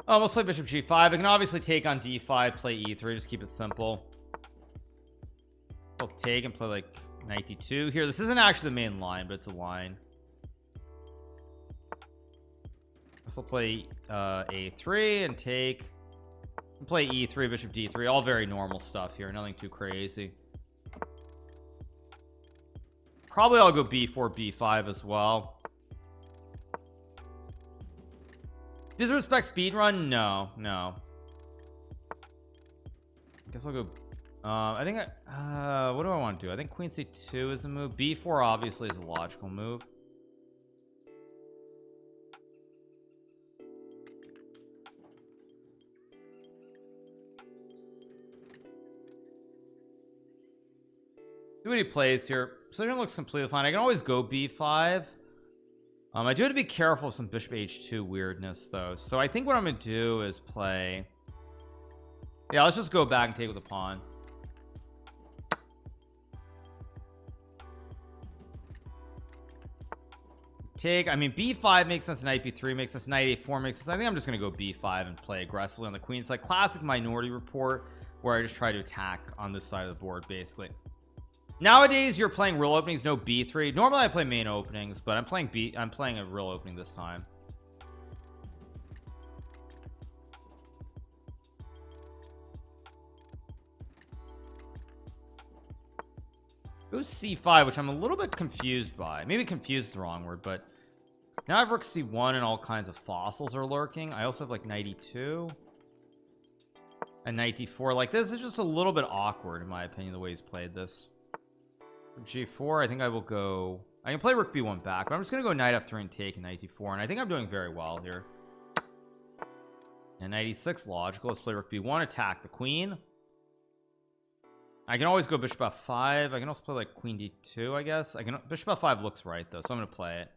Let's play bishop g5. I can obviously take on d5, play e3, just keep it simple. I'll take and play like knight d2 here. This isn't actually the main line, but it's a line. This will play a3 and take and play e3, bishop d3. All very normal stuff here, nothing too crazy. Probably I'll go b4, b5 as well. Disrespect speedrun? No. I guess I'll go I think what do I want to do? I think queen c2 is a move. b4 obviously is a logical move. See what he plays here. Position looks completely fine. I can always go b5. I do have to be careful of some bishop h2 weirdness though, so I think what I'm gonna do is play, yeah, let's just go back and take with the pawn. Take, I mean, b5 makes sense, knight b3 makes sense, knight a4 makes sense. I think I'm just gonna go b5 and play aggressively on the queen. It's like classic Minority Report where I just try to attack on this side of the board basically. Nowadays you're playing real openings, no b3. Normally I play main openings, but I'm playing a real opening this time. Go c5, which I'm a little bit confused by. Maybe confused is the wrong word, but now I have rook c1 and all kinds of fossils are lurking. I also have like knight e2 and knight d4. Like, this is just a little bit awkward in my opinion, the way he's played this. g4, I think I will go, I can play rook b1 back, but I'm just gonna go knight f3 and take and knight d4, and I think I'm doing very well here. And knight e6 logical. Let's play rook b1, attack the queen. I can always go bishop f5. I can also play like queen d2, I guess. I can, bishop f5 looks right though, so I'm gonna play it.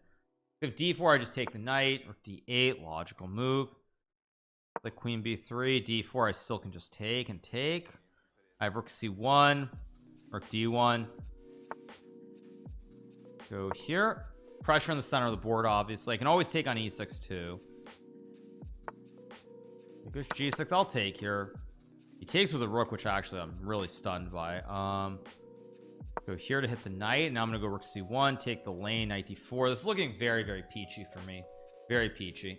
If d4, I just take the knight. Rook d8, logical move. Like queen b3, d4, I still can just take and take. I have rook c1, rook d1. Go here. Pressure in the center of the board, obviously. I can always take on e6 too. Goes g6. I'll take here. He takes with a rook, which actually I'm really stunned by. Go here to hit the knight. Now I'm gonna go rook c1, take the lane, knight d4. This is looking very, very peachy for me. Very peachy.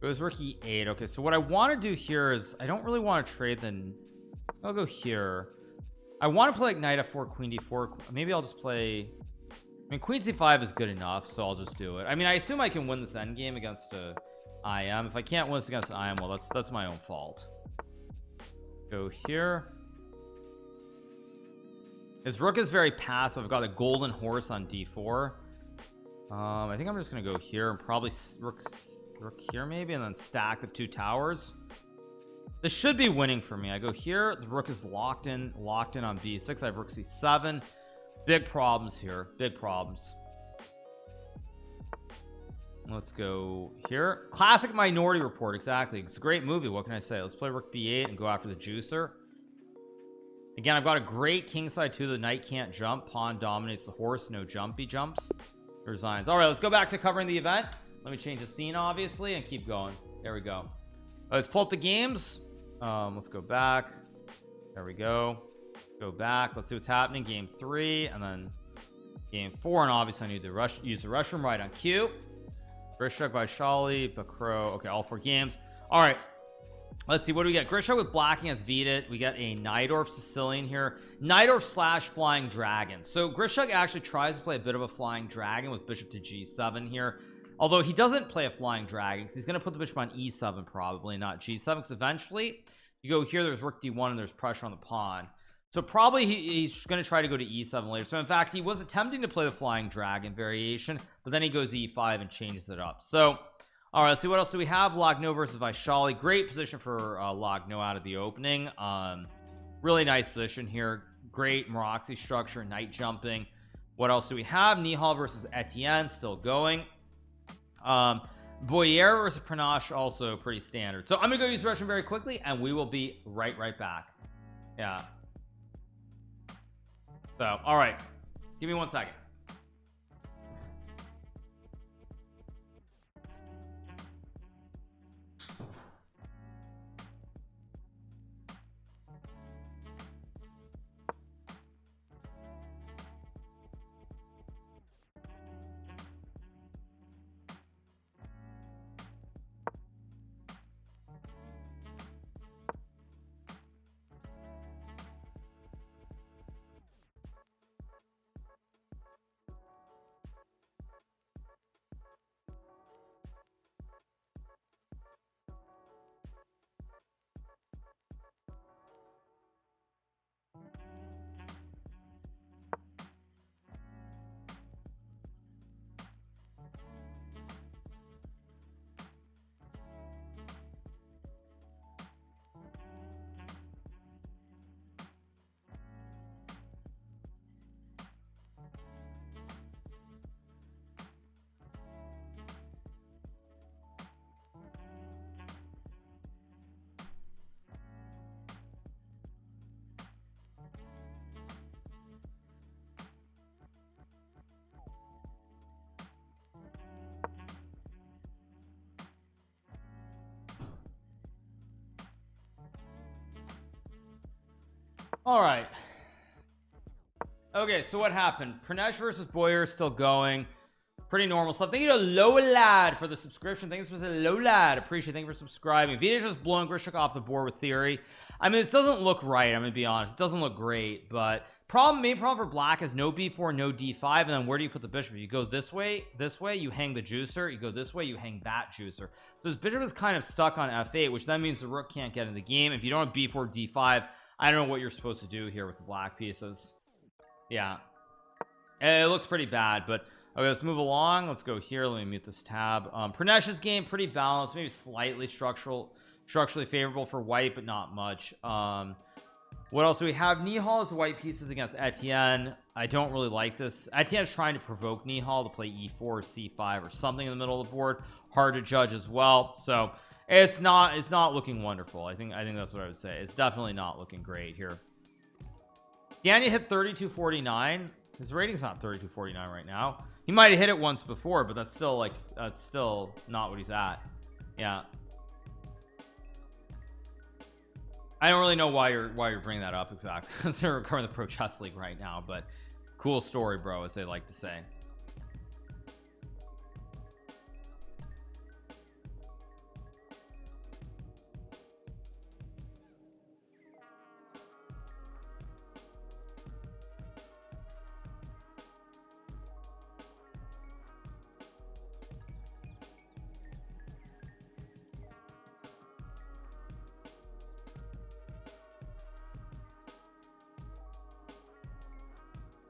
Goes rook e8. Okay, so what I want to do here is I don't really want to trade. Then I'll go here. I want to play like knight f4, queen d4. Maybe I'll just play, I mean, queen c5 is good enough, so I'll just do it. I mean, I assume I can win this endgame against IM. If I can't win this against IM, well, that's my own fault. Go here. His rook is very passive. I've got a golden horse on d4. I think I'm just gonna go here and probably rook here maybe, and then stack the 2 towers. This should be winning for me. I go here, the rook is locked in on b6. I have rook c7. Big problems here, big problems. Let's go here. Classic Minority Report. Exactly, it's a great movie. What can I say? Let's play rook b8 and go after the juicer. Again, I've got a great kingside too. The knight can't jump. Pawn dominates the horse. No jumpy jumps. Resigns. All right, let's go back to covering the event. Let me change the scene obviously and keep going. There we go. Let's pull up the games. Let's go back. There we go. Go back. Let's see what's happening. Game 3 and then game 4, and obviously I need to use the rush room right on cue. Grishuk by Shali, Bakro. Okay, all 4 games. All right, let's see, what do we get? Grishuk with black against Vidit. We got a Najdorf Sicilian here. Najdorf slash flying dragon. So Grishuk actually tries to play a bit of a flying dragon with bishop to g7 here, although he doesn't play a flying dragon because he's going to put the bishop on e7 probably, not g7, because eventually you go here, there's rook d1 and there's pressure on the pawn. So probably he's going to try to go to e7 later. So in fact, he was attempting to play the flying dragon variation, but then he goes e5 and changes it up. So all right, let's see, what else do we have? Lagno versus Vaishali. Great position for Lagno out of the opening. Really nice position here. Great Maroczy structure, knight jumping. What else do we have? Nihal versus Etienne, still going. Boyer versus Pranash, also pretty standard. So I'm gonna go use Russian very quickly and we will be right back. Yeah. So all right, give me 1 second. All right, okay, so what happened? Pranesh versus Boyer is still going. Pretty normal stuff. Thank you to Lolad for the subscription. Thanks for the Lolad. Appreciate it. Thank you for subscribing. Vita's just blowing Grishuk off the board with theory. I mean, this doesn't look right. I'm gonna be honest. It doesn't look great, but main problem for black is no b4, no d5, and then where do you put the bishop? You go this way, you hang the juicer. You go this way, you hang that juicer. So this bishop is kind of stuck on f8, which then means the rook can't get in the game. If you don't have b4, d5, I don't know what you're supposed to do here with the black pieces. Yeah, it looks pretty bad, but okay, let's move along. Let's go here. Let me mute this tab. Pranesh's game pretty balanced, maybe slightly structurally favorable for white, but not much. What else do we have? Nihal's white pieces against Etienne. I don't really like this. Etienne's trying to provoke Nihal to play e4 or c5 or something in the middle of the board. Hard to judge as well. So it's not looking wonderful. I think that's what I would say. It's definitely not looking great here. Daniel hit 3249. His rating's not 3249 right now. He might have hit it once before, but that's still not what he's at. Yeah, I don't really know why you're bringing that up exactly, because they're recording the Pro Chess League right now, but cool story, bro, as they like to say.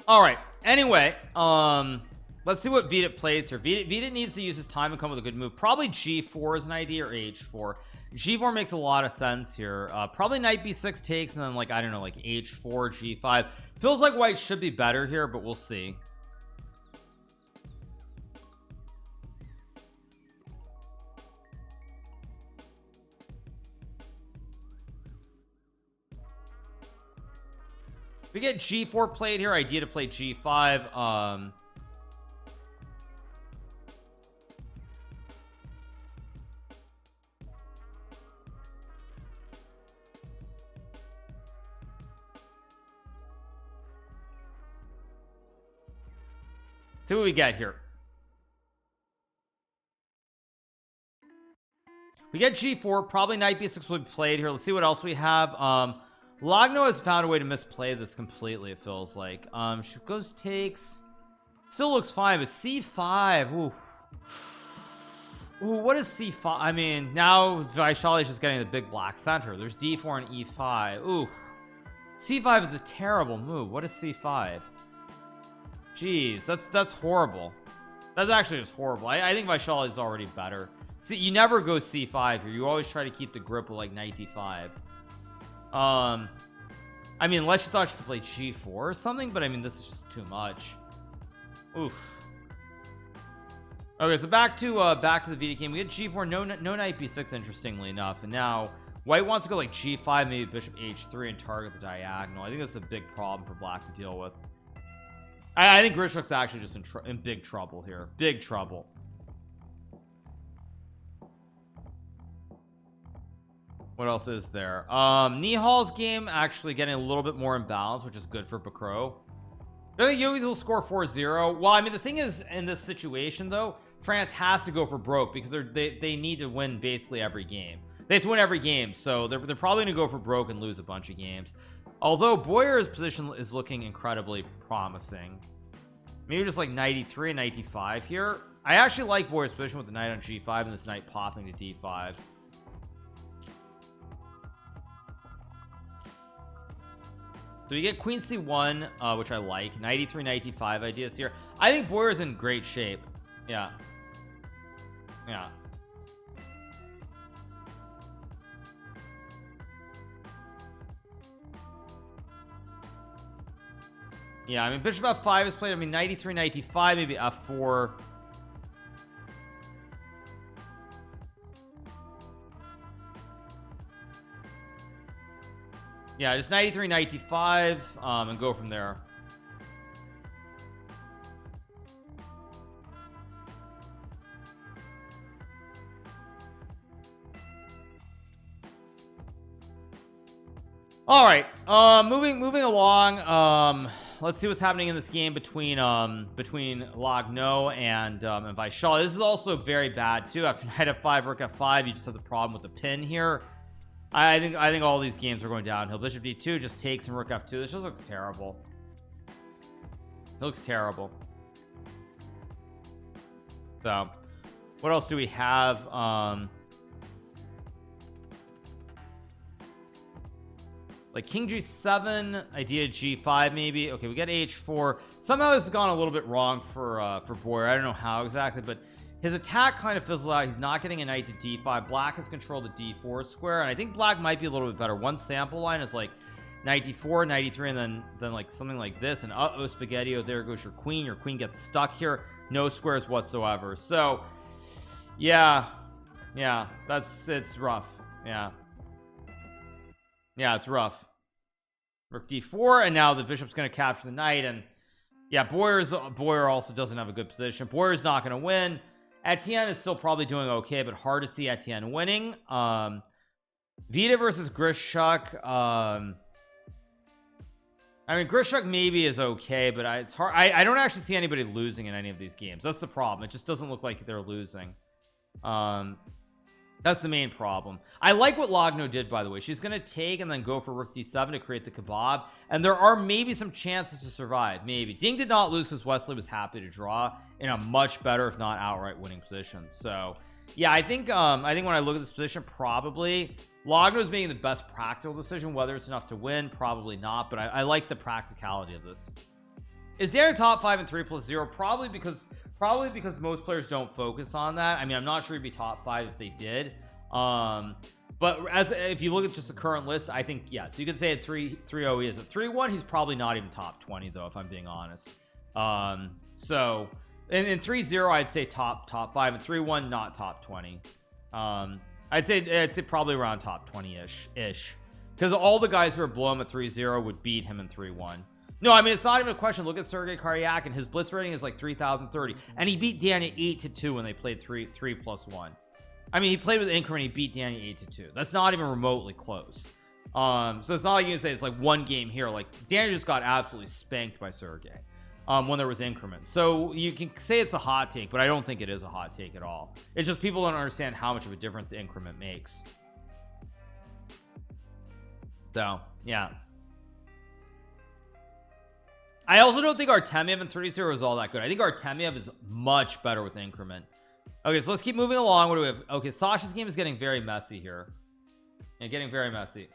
All right, anyway, let's see what Vidit plays here. Vidit needs to use his time and come with a good move. Probably G4 is an idea, or H4. G4 makes a lot of sense here. Probably knight B6 takes, and then like, I don't know, like H4, G5. Feels like white should be better here, but we'll see. We get G4 played here. Idea to play G5. See what we get here. We get G4. Probably knight B6 will be played here. Let's see what else we have. Logno has found a way to misplay this completely, it feels like. She goes takes. Still looks fine, but C5. Ooh. Ooh, what is C5? I mean, now Vaishali is just getting the big black center. There's D4 and E5. Ooh. C5 is a terrible move. What is C5? Jeez, that's horrible. That's actually just horrible. I think Vaishali is already better. See, you never go C5 here. You always try to keep the grip with like knight D5. I mean, unless you thought you could play G4 or something, but I mean, this is just too much. Oof. Okay, so back to the VD game. We get G4, no knight B6, interestingly enough, and now white wants to go like G5, maybe bishop H3 and target the diagonal. I think that's a big problem for black to deal with. I think Grishuk's actually just in big trouble here. Big trouble. What else is there? Nihal's game actually getting a little bit more imbalanced, which is good for Bakro. I think Yogis will score 4-0. Well, I mean, the thing is, in this situation though, France has to go for broke because they need to win basically every game. They have to win every game, so they're probably gonna go for broke and lose a bunch of games. Although Boyer's position is looking incredibly promising. Maybe just like knight E3 and knight D5 here. I actually like Boyer's position with the knight on G5 and this knight popping to D5. So you get queen C1, which I like. Knight E3, knight D5 ideas here. I think Boyer's in great shape. Yeah. Yeah. Yeah, I mean, bishop F5 is played. I mean, knight E3, knight D5, maybe F4. Yeah, just knight E3, knight D5, and go from there. All right, moving along. Let's see what's happening in this game between Logno and Vaishali. This is also very bad too. After knight F5, rook F5, you just have the problem with the pin here. I think all these games are going downhill. Bishop D2 just takes and rook F2. This just looks terrible. It looks terrible. So what else do we have? Like king G7, idea G5 maybe. Okay, we got H4. Somehow this has gone a little bit wrong for Boyer. I don't know how exactly, but his attack kind of fizzled out. He's not getting a knight to D5. Black has controlled the D4 square, and I think black might be a little bit better. One sample line is like knight D4, knight E3, and then like something like this, and uh-oh, spaghetti-o, there goes your queen. Your queen gets stuck here. No squares whatsoever. So yeah, it's rough. Yeah, it's rough. Rook D4, and now the bishop's going to capture the knight, and yeah, Boyer also doesn't have a good position. Boyer's not going to win. Etienne is still probably doing okay, but hard to see Etienne winning. Vida versus Grishuk. I mean, Grishuk maybe is okay, but it's hard. I don't actually see anybody losing in any of these games. That's the problem. It just doesn't look like they're losing. That's the main problem. I like what Logno did, by the way. She's going to take and then go for rook D7 to create the kebab, and there are maybe some chances to survive. Maybe Ding did not lose because Wesley was happy to draw in a much better, if not outright, winning position. So yeah, I think when I look at this position, probably Logno is making the best practical decision. Whether it's enough to win, probably not, but I like the practicality of this. Is Daniel top 5 and 3+0? Probably because most players don't focus on that. I mean, I'm not sure he'd be top 5 if they did. But if you look at just the current list, I think yeah. So you could say at 3.0 he is. At 3.1 he's probably not even top 20 though, if I'm being honest. So in 3.0 I'd say top 5, and 3.1 not top 20. I'd say probably around top 20-ish, because all the guys who are below him at 3.0 would beat him in 3.1. No, I mean, it's not even a question. Look at Sergey Karyak, and his blitz rating is like 3030, and he beat Daniel 8-2 when they played 3+1. I mean, he played with increment, he beat Daniel 8-2. That's not even remotely close. So it's not like you can say it's like one game here. Like Daniel just got absolutely spanked by Sergey when there was increment. So you can say it's a hot take, but I don't think it is a hot take at all. It's just people don't understand how much of a difference increment makes. So yeah, I also don't think Artemiev in 3.0 is all that good. I think Artemiev is much better with increment. Okay, so let's keep moving along. What do we have? Okay, Sasha's game is getting very messy here. Yeah, getting very messy.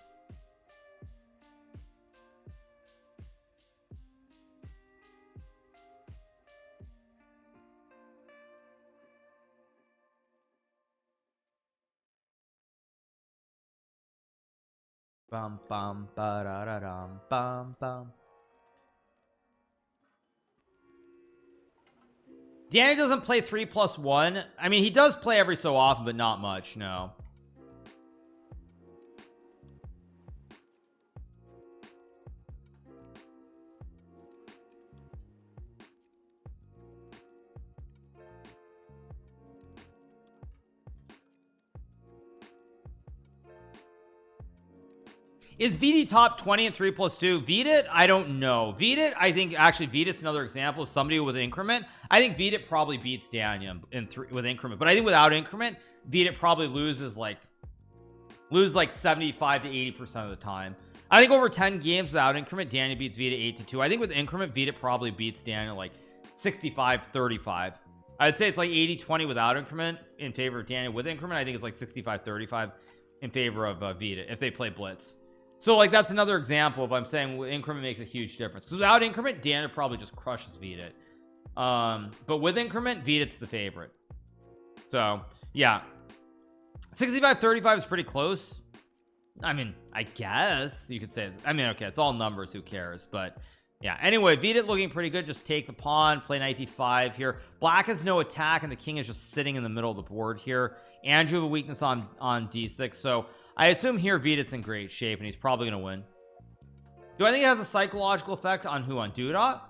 Bum bum ba da da dum bum bum. Danny doesn't play 3+1. I mean, he does play every so often, but not much. No. Is VD top 20 and 3+2? VDIT? I don't know. VDIT, I think actually VDIT's another example of somebody with increment. I think VDIT probably beats Daniel with increment, but I think without increment, VDIT probably loses like 75 to 80% of the time. I think over 10 games without increment, Daniel beats VDIT 8-2. I think with increment, VDIT probably beats Daniel like 65-35. I'd say it's like 80-20 without increment in favor of Daniel. With increment, I think it's like 65-35 in favor of VDIT if they play Blitz. So like that's another example of I'm saying increment makes a huge difference. So without increment, Daniel probably just crushes VDIT. But with increment, VDIT's the favorite. So yeah, 65-35 is pretty close. I mean, I guess you could say it's, I mean, okay, it's all numbers, who cares? But yeah, anyway, VDIT looking pretty good. Just take the pawn, play knight d5 here. Black has no attack and the king is just sitting in the middle of the board here. Andrew have a weakness on d6, so I assume here VDIT's in great shape and he's probably gonna win. Do I think it has a psychological effect on who? On Duda?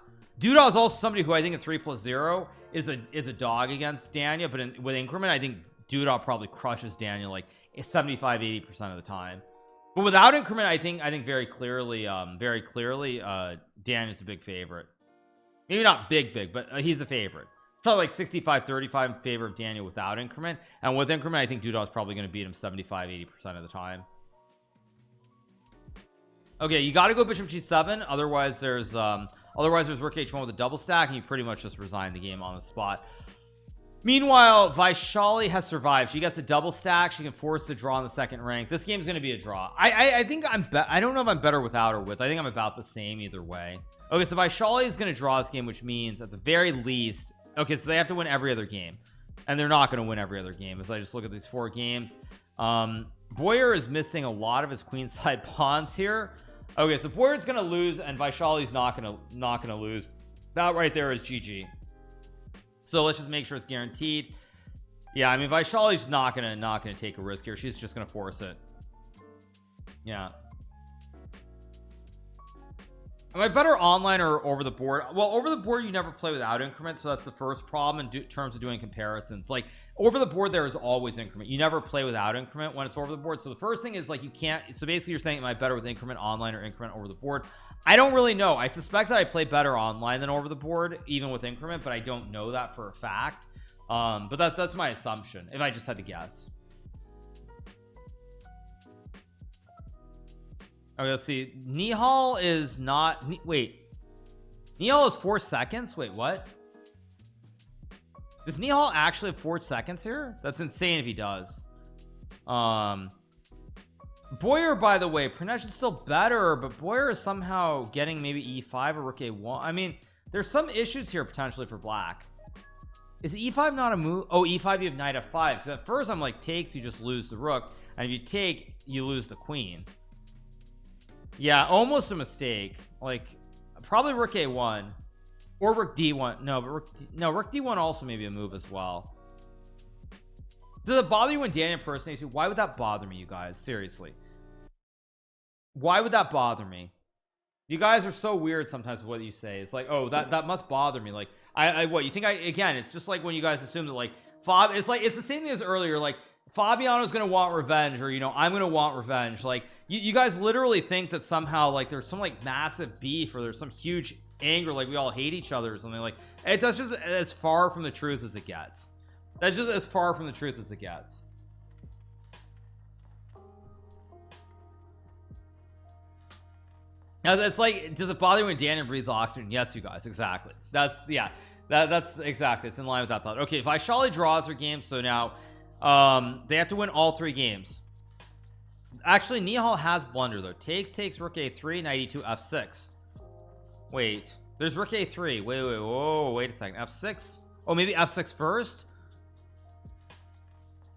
Duda is also somebody who I think at 3+0 is a dog against Daniel, but with increment I think Duda probably crushes Daniel like 75-80% of the time. But without increment, I think very clearly Daniel's a big favorite. Maybe not big, but he's a favorite. Probably like 65-35 in favor of Daniel without increment, and with increment I think Duda's probably going to beat him 75-80% of the time. Okay, you got to go bishop g7, otherwise there's rook h1 with a double stack and you pretty much just resign the game on the spot. Meanwhile, Vaishali has survived. She gets a double stack. She can force the draw in the second rank. This game's going to be a draw. I think I don't know if I'm better without or with. I think I'm about the same either way. Okay, so Vaishali is going to draw this game, which means at the very least, okay, so they have to win every other game, and they're not going to win every other game. As I just look at these 4 games, Boyer is missing a lot of his queenside pawns here. Okay, so Boyer's going to lose, and Vaishali's not going to lose. That right there is GG. So let's just make sure it's guaranteed. Yeah, I mean Vaishali's not gonna take a risk here. She's just gonna force it. Yeah. Am I better online or over the board? Well, over the board you never play without increment, so that's the first problem in terms of doing comparisons. Like over the board there is always increment. You never play without increment when it's over the board. So the first thing is like you can't, so basically you're saying am I better with increment online or increment over the board? I don't really know. I suspect that I play better online than over the board even with increment, but I don't know that for a fact. But that's my assumption if I just had to guess. Okay, let's see. Nihal is not wait, Nihal is 4 seconds. Wait, what? Does Nihal actually have 4 seconds here? That's insane if he does. Boyer, by the way, Pranesh is still better, but Boyer is somehow getting maybe e5 or rook a1. I mean, there's some issues here potentially for black. Is e5 not a move? Oh, e5 you have knight f5, because at first I'm like takes, you just lose the rook, and if you take, you lose the queen. Yeah, almost a mistake. Like probably rook a1 or rook d1. No, but rook d1 also maybe a move as well. Does it bother you when Danny impersonates you? Why would that bother me, you guys? Seriously, why would that bother me? You guys are so weird sometimes with what you say. It's like, oh, that must bother me. Like I what you think again, it's just like when you guys assume that like it's like it's the same thing as earlier, like Fabiano's gonna want revenge, or you know, I'm gonna want revenge. Like you guys literally think that somehow like there's some like massive beef, or there's some huge anger, like we all hate each other or something. Like that's just as far from the truth as it gets. That's just as far from the truth as it gets. Now it's like, does it bother you when Daniel breathes oxygen? Yes, you guys, exactly. That's yeah, that's exactly, it's in line with that thought. Okay, if Vaishali draws her game, so now they have to win all 3 games. Actually, Nihal has blunder though. Takes rook a3, knight e2, f6. Wait, there's rook a3. Wait a second. f6. Oh, maybe f6 first.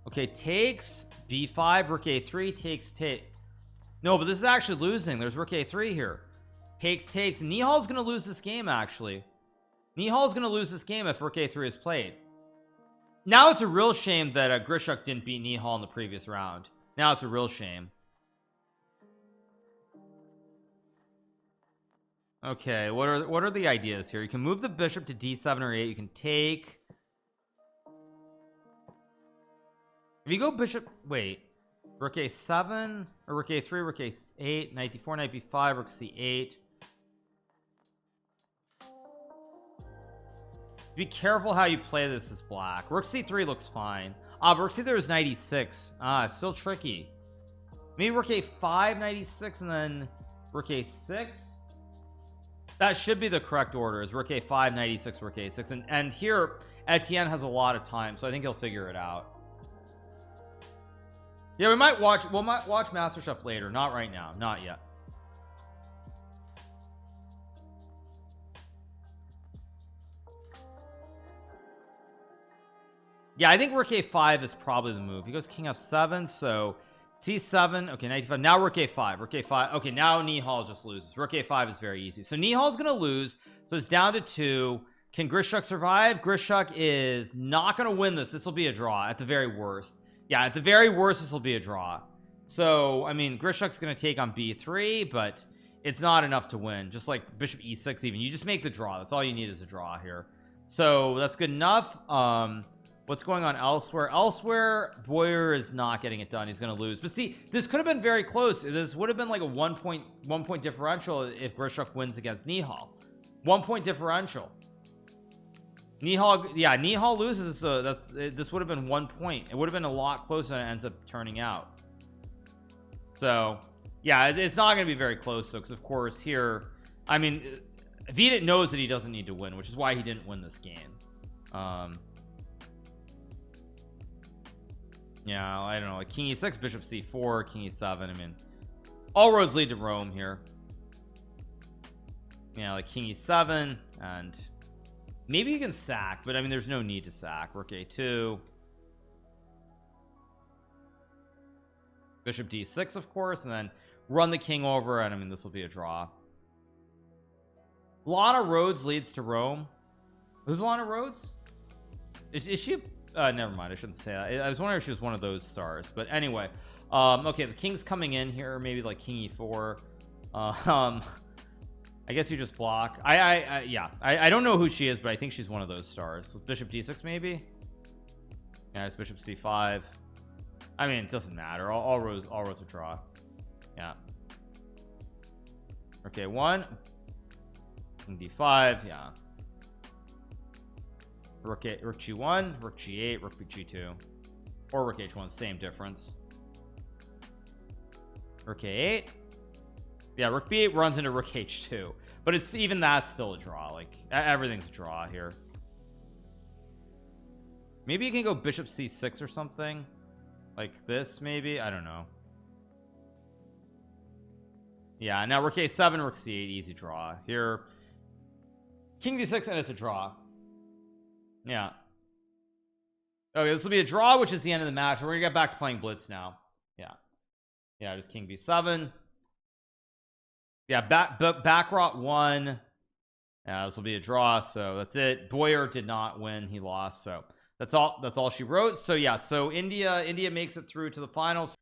Okay, takes b5, rook a3, takes. No, but this is actually losing. There's rook a3 here. Takes. Nihal's gonna lose this game. Actually, Nihal's gonna lose this game if rook a3 is played. Now it's a real shame that Grishuk didn't beat Nihal in the previous round. Now it's a real shame. Okay, what are the ideas here? You can move the bishop to d7 or 8. You can take. If you go bishop, wait, rook a7 or rook a3, rook a8, knight d4, knight b5, rook c8. Be careful how you play this as black. Rook c3 looks fine. But rook c3 is knight e6. It's still tricky. Maybe rook a5, knight e6, and then rook a6. That should be the correct order, is rook a5, knight e6, rook a6. And here Etienne has a lot of time, so I think he'll figure it out. Yeah, we might watch MasterChef later, not right now, not yet. Yeah, I think rook a5 is probably the move. He goes king f7, so c7. Okay, knight d5. Now rook a5. Okay, now Nihal just loses. Rook a5 is very easy. So Nihal's gonna lose, so it's down to 2. Can Grishuk survive? Grishuk is not gonna win this. This will be a draw at the very worst. Yeah, at the very worst, this will be a draw. So I mean, Grishuk's gonna take on b3, but it's not enough to win. Just like bishop e6, even you just make the draw. That's all you need is a draw here. So that's good enough. What's going on elsewhere? Boyer is not getting it done. He's gonna lose. But see, this could have been very close. This would have been like a one point differential if Grishuk wins against Nihal. 1 point differential. Nihal loses, so this would have been 1 point. It would have been a lot closer than it ends up turning out. So yeah, it's not gonna be very close though, because of course here, I mean, Vidit knows that he doesn't need to win, which is why he didn't win this game. Yeah, I don't know, like king e6, bishop c4, king e7. I mean, all roads lead to Rome here. Yeah, like king e7, and maybe you can sack, but I mean, there's no need to sack. Rook a2, bishop d6, of course, and then run the king over, and I mean, this will be a draw. Lana Rhodes leads to Rome. Who's Lana Rhodes? Is she never mind, I shouldn't say that. I was wondering if she was one of those stars, but anyway. Okay, the king's coming in here, maybe like king e4. I guess you just block. Yeah, I don't know who she is, but I think she's one of those stars. Bishop d6 maybe. Yeah, it's bishop c5. I mean, it doesn't matter. All roads are draw. Yeah. Okay, 1 king d5. Yeah. Rook g1, rook g8, rook g2, or rook h1, same difference. Rook a8. Yeah, rook b8 runs into rook h2, but it's even that's still a draw. Like everything's a draw here. Maybe you can go bishop c6 or something like this, maybe. I don't know. Yeah, now rook a7, rook c8, easy draw here. king d6 and it's a draw. Yeah. Okay, this will be a draw, which is the end of the match. We're gonna get back to playing Blitz now. Yeah, just king b7. Yeah, back rot 1. Yeah, this will be a draw, so that's it. Boyer did not win, he lost. So that's all she wrote. So yeah, so India makes it through to the finals.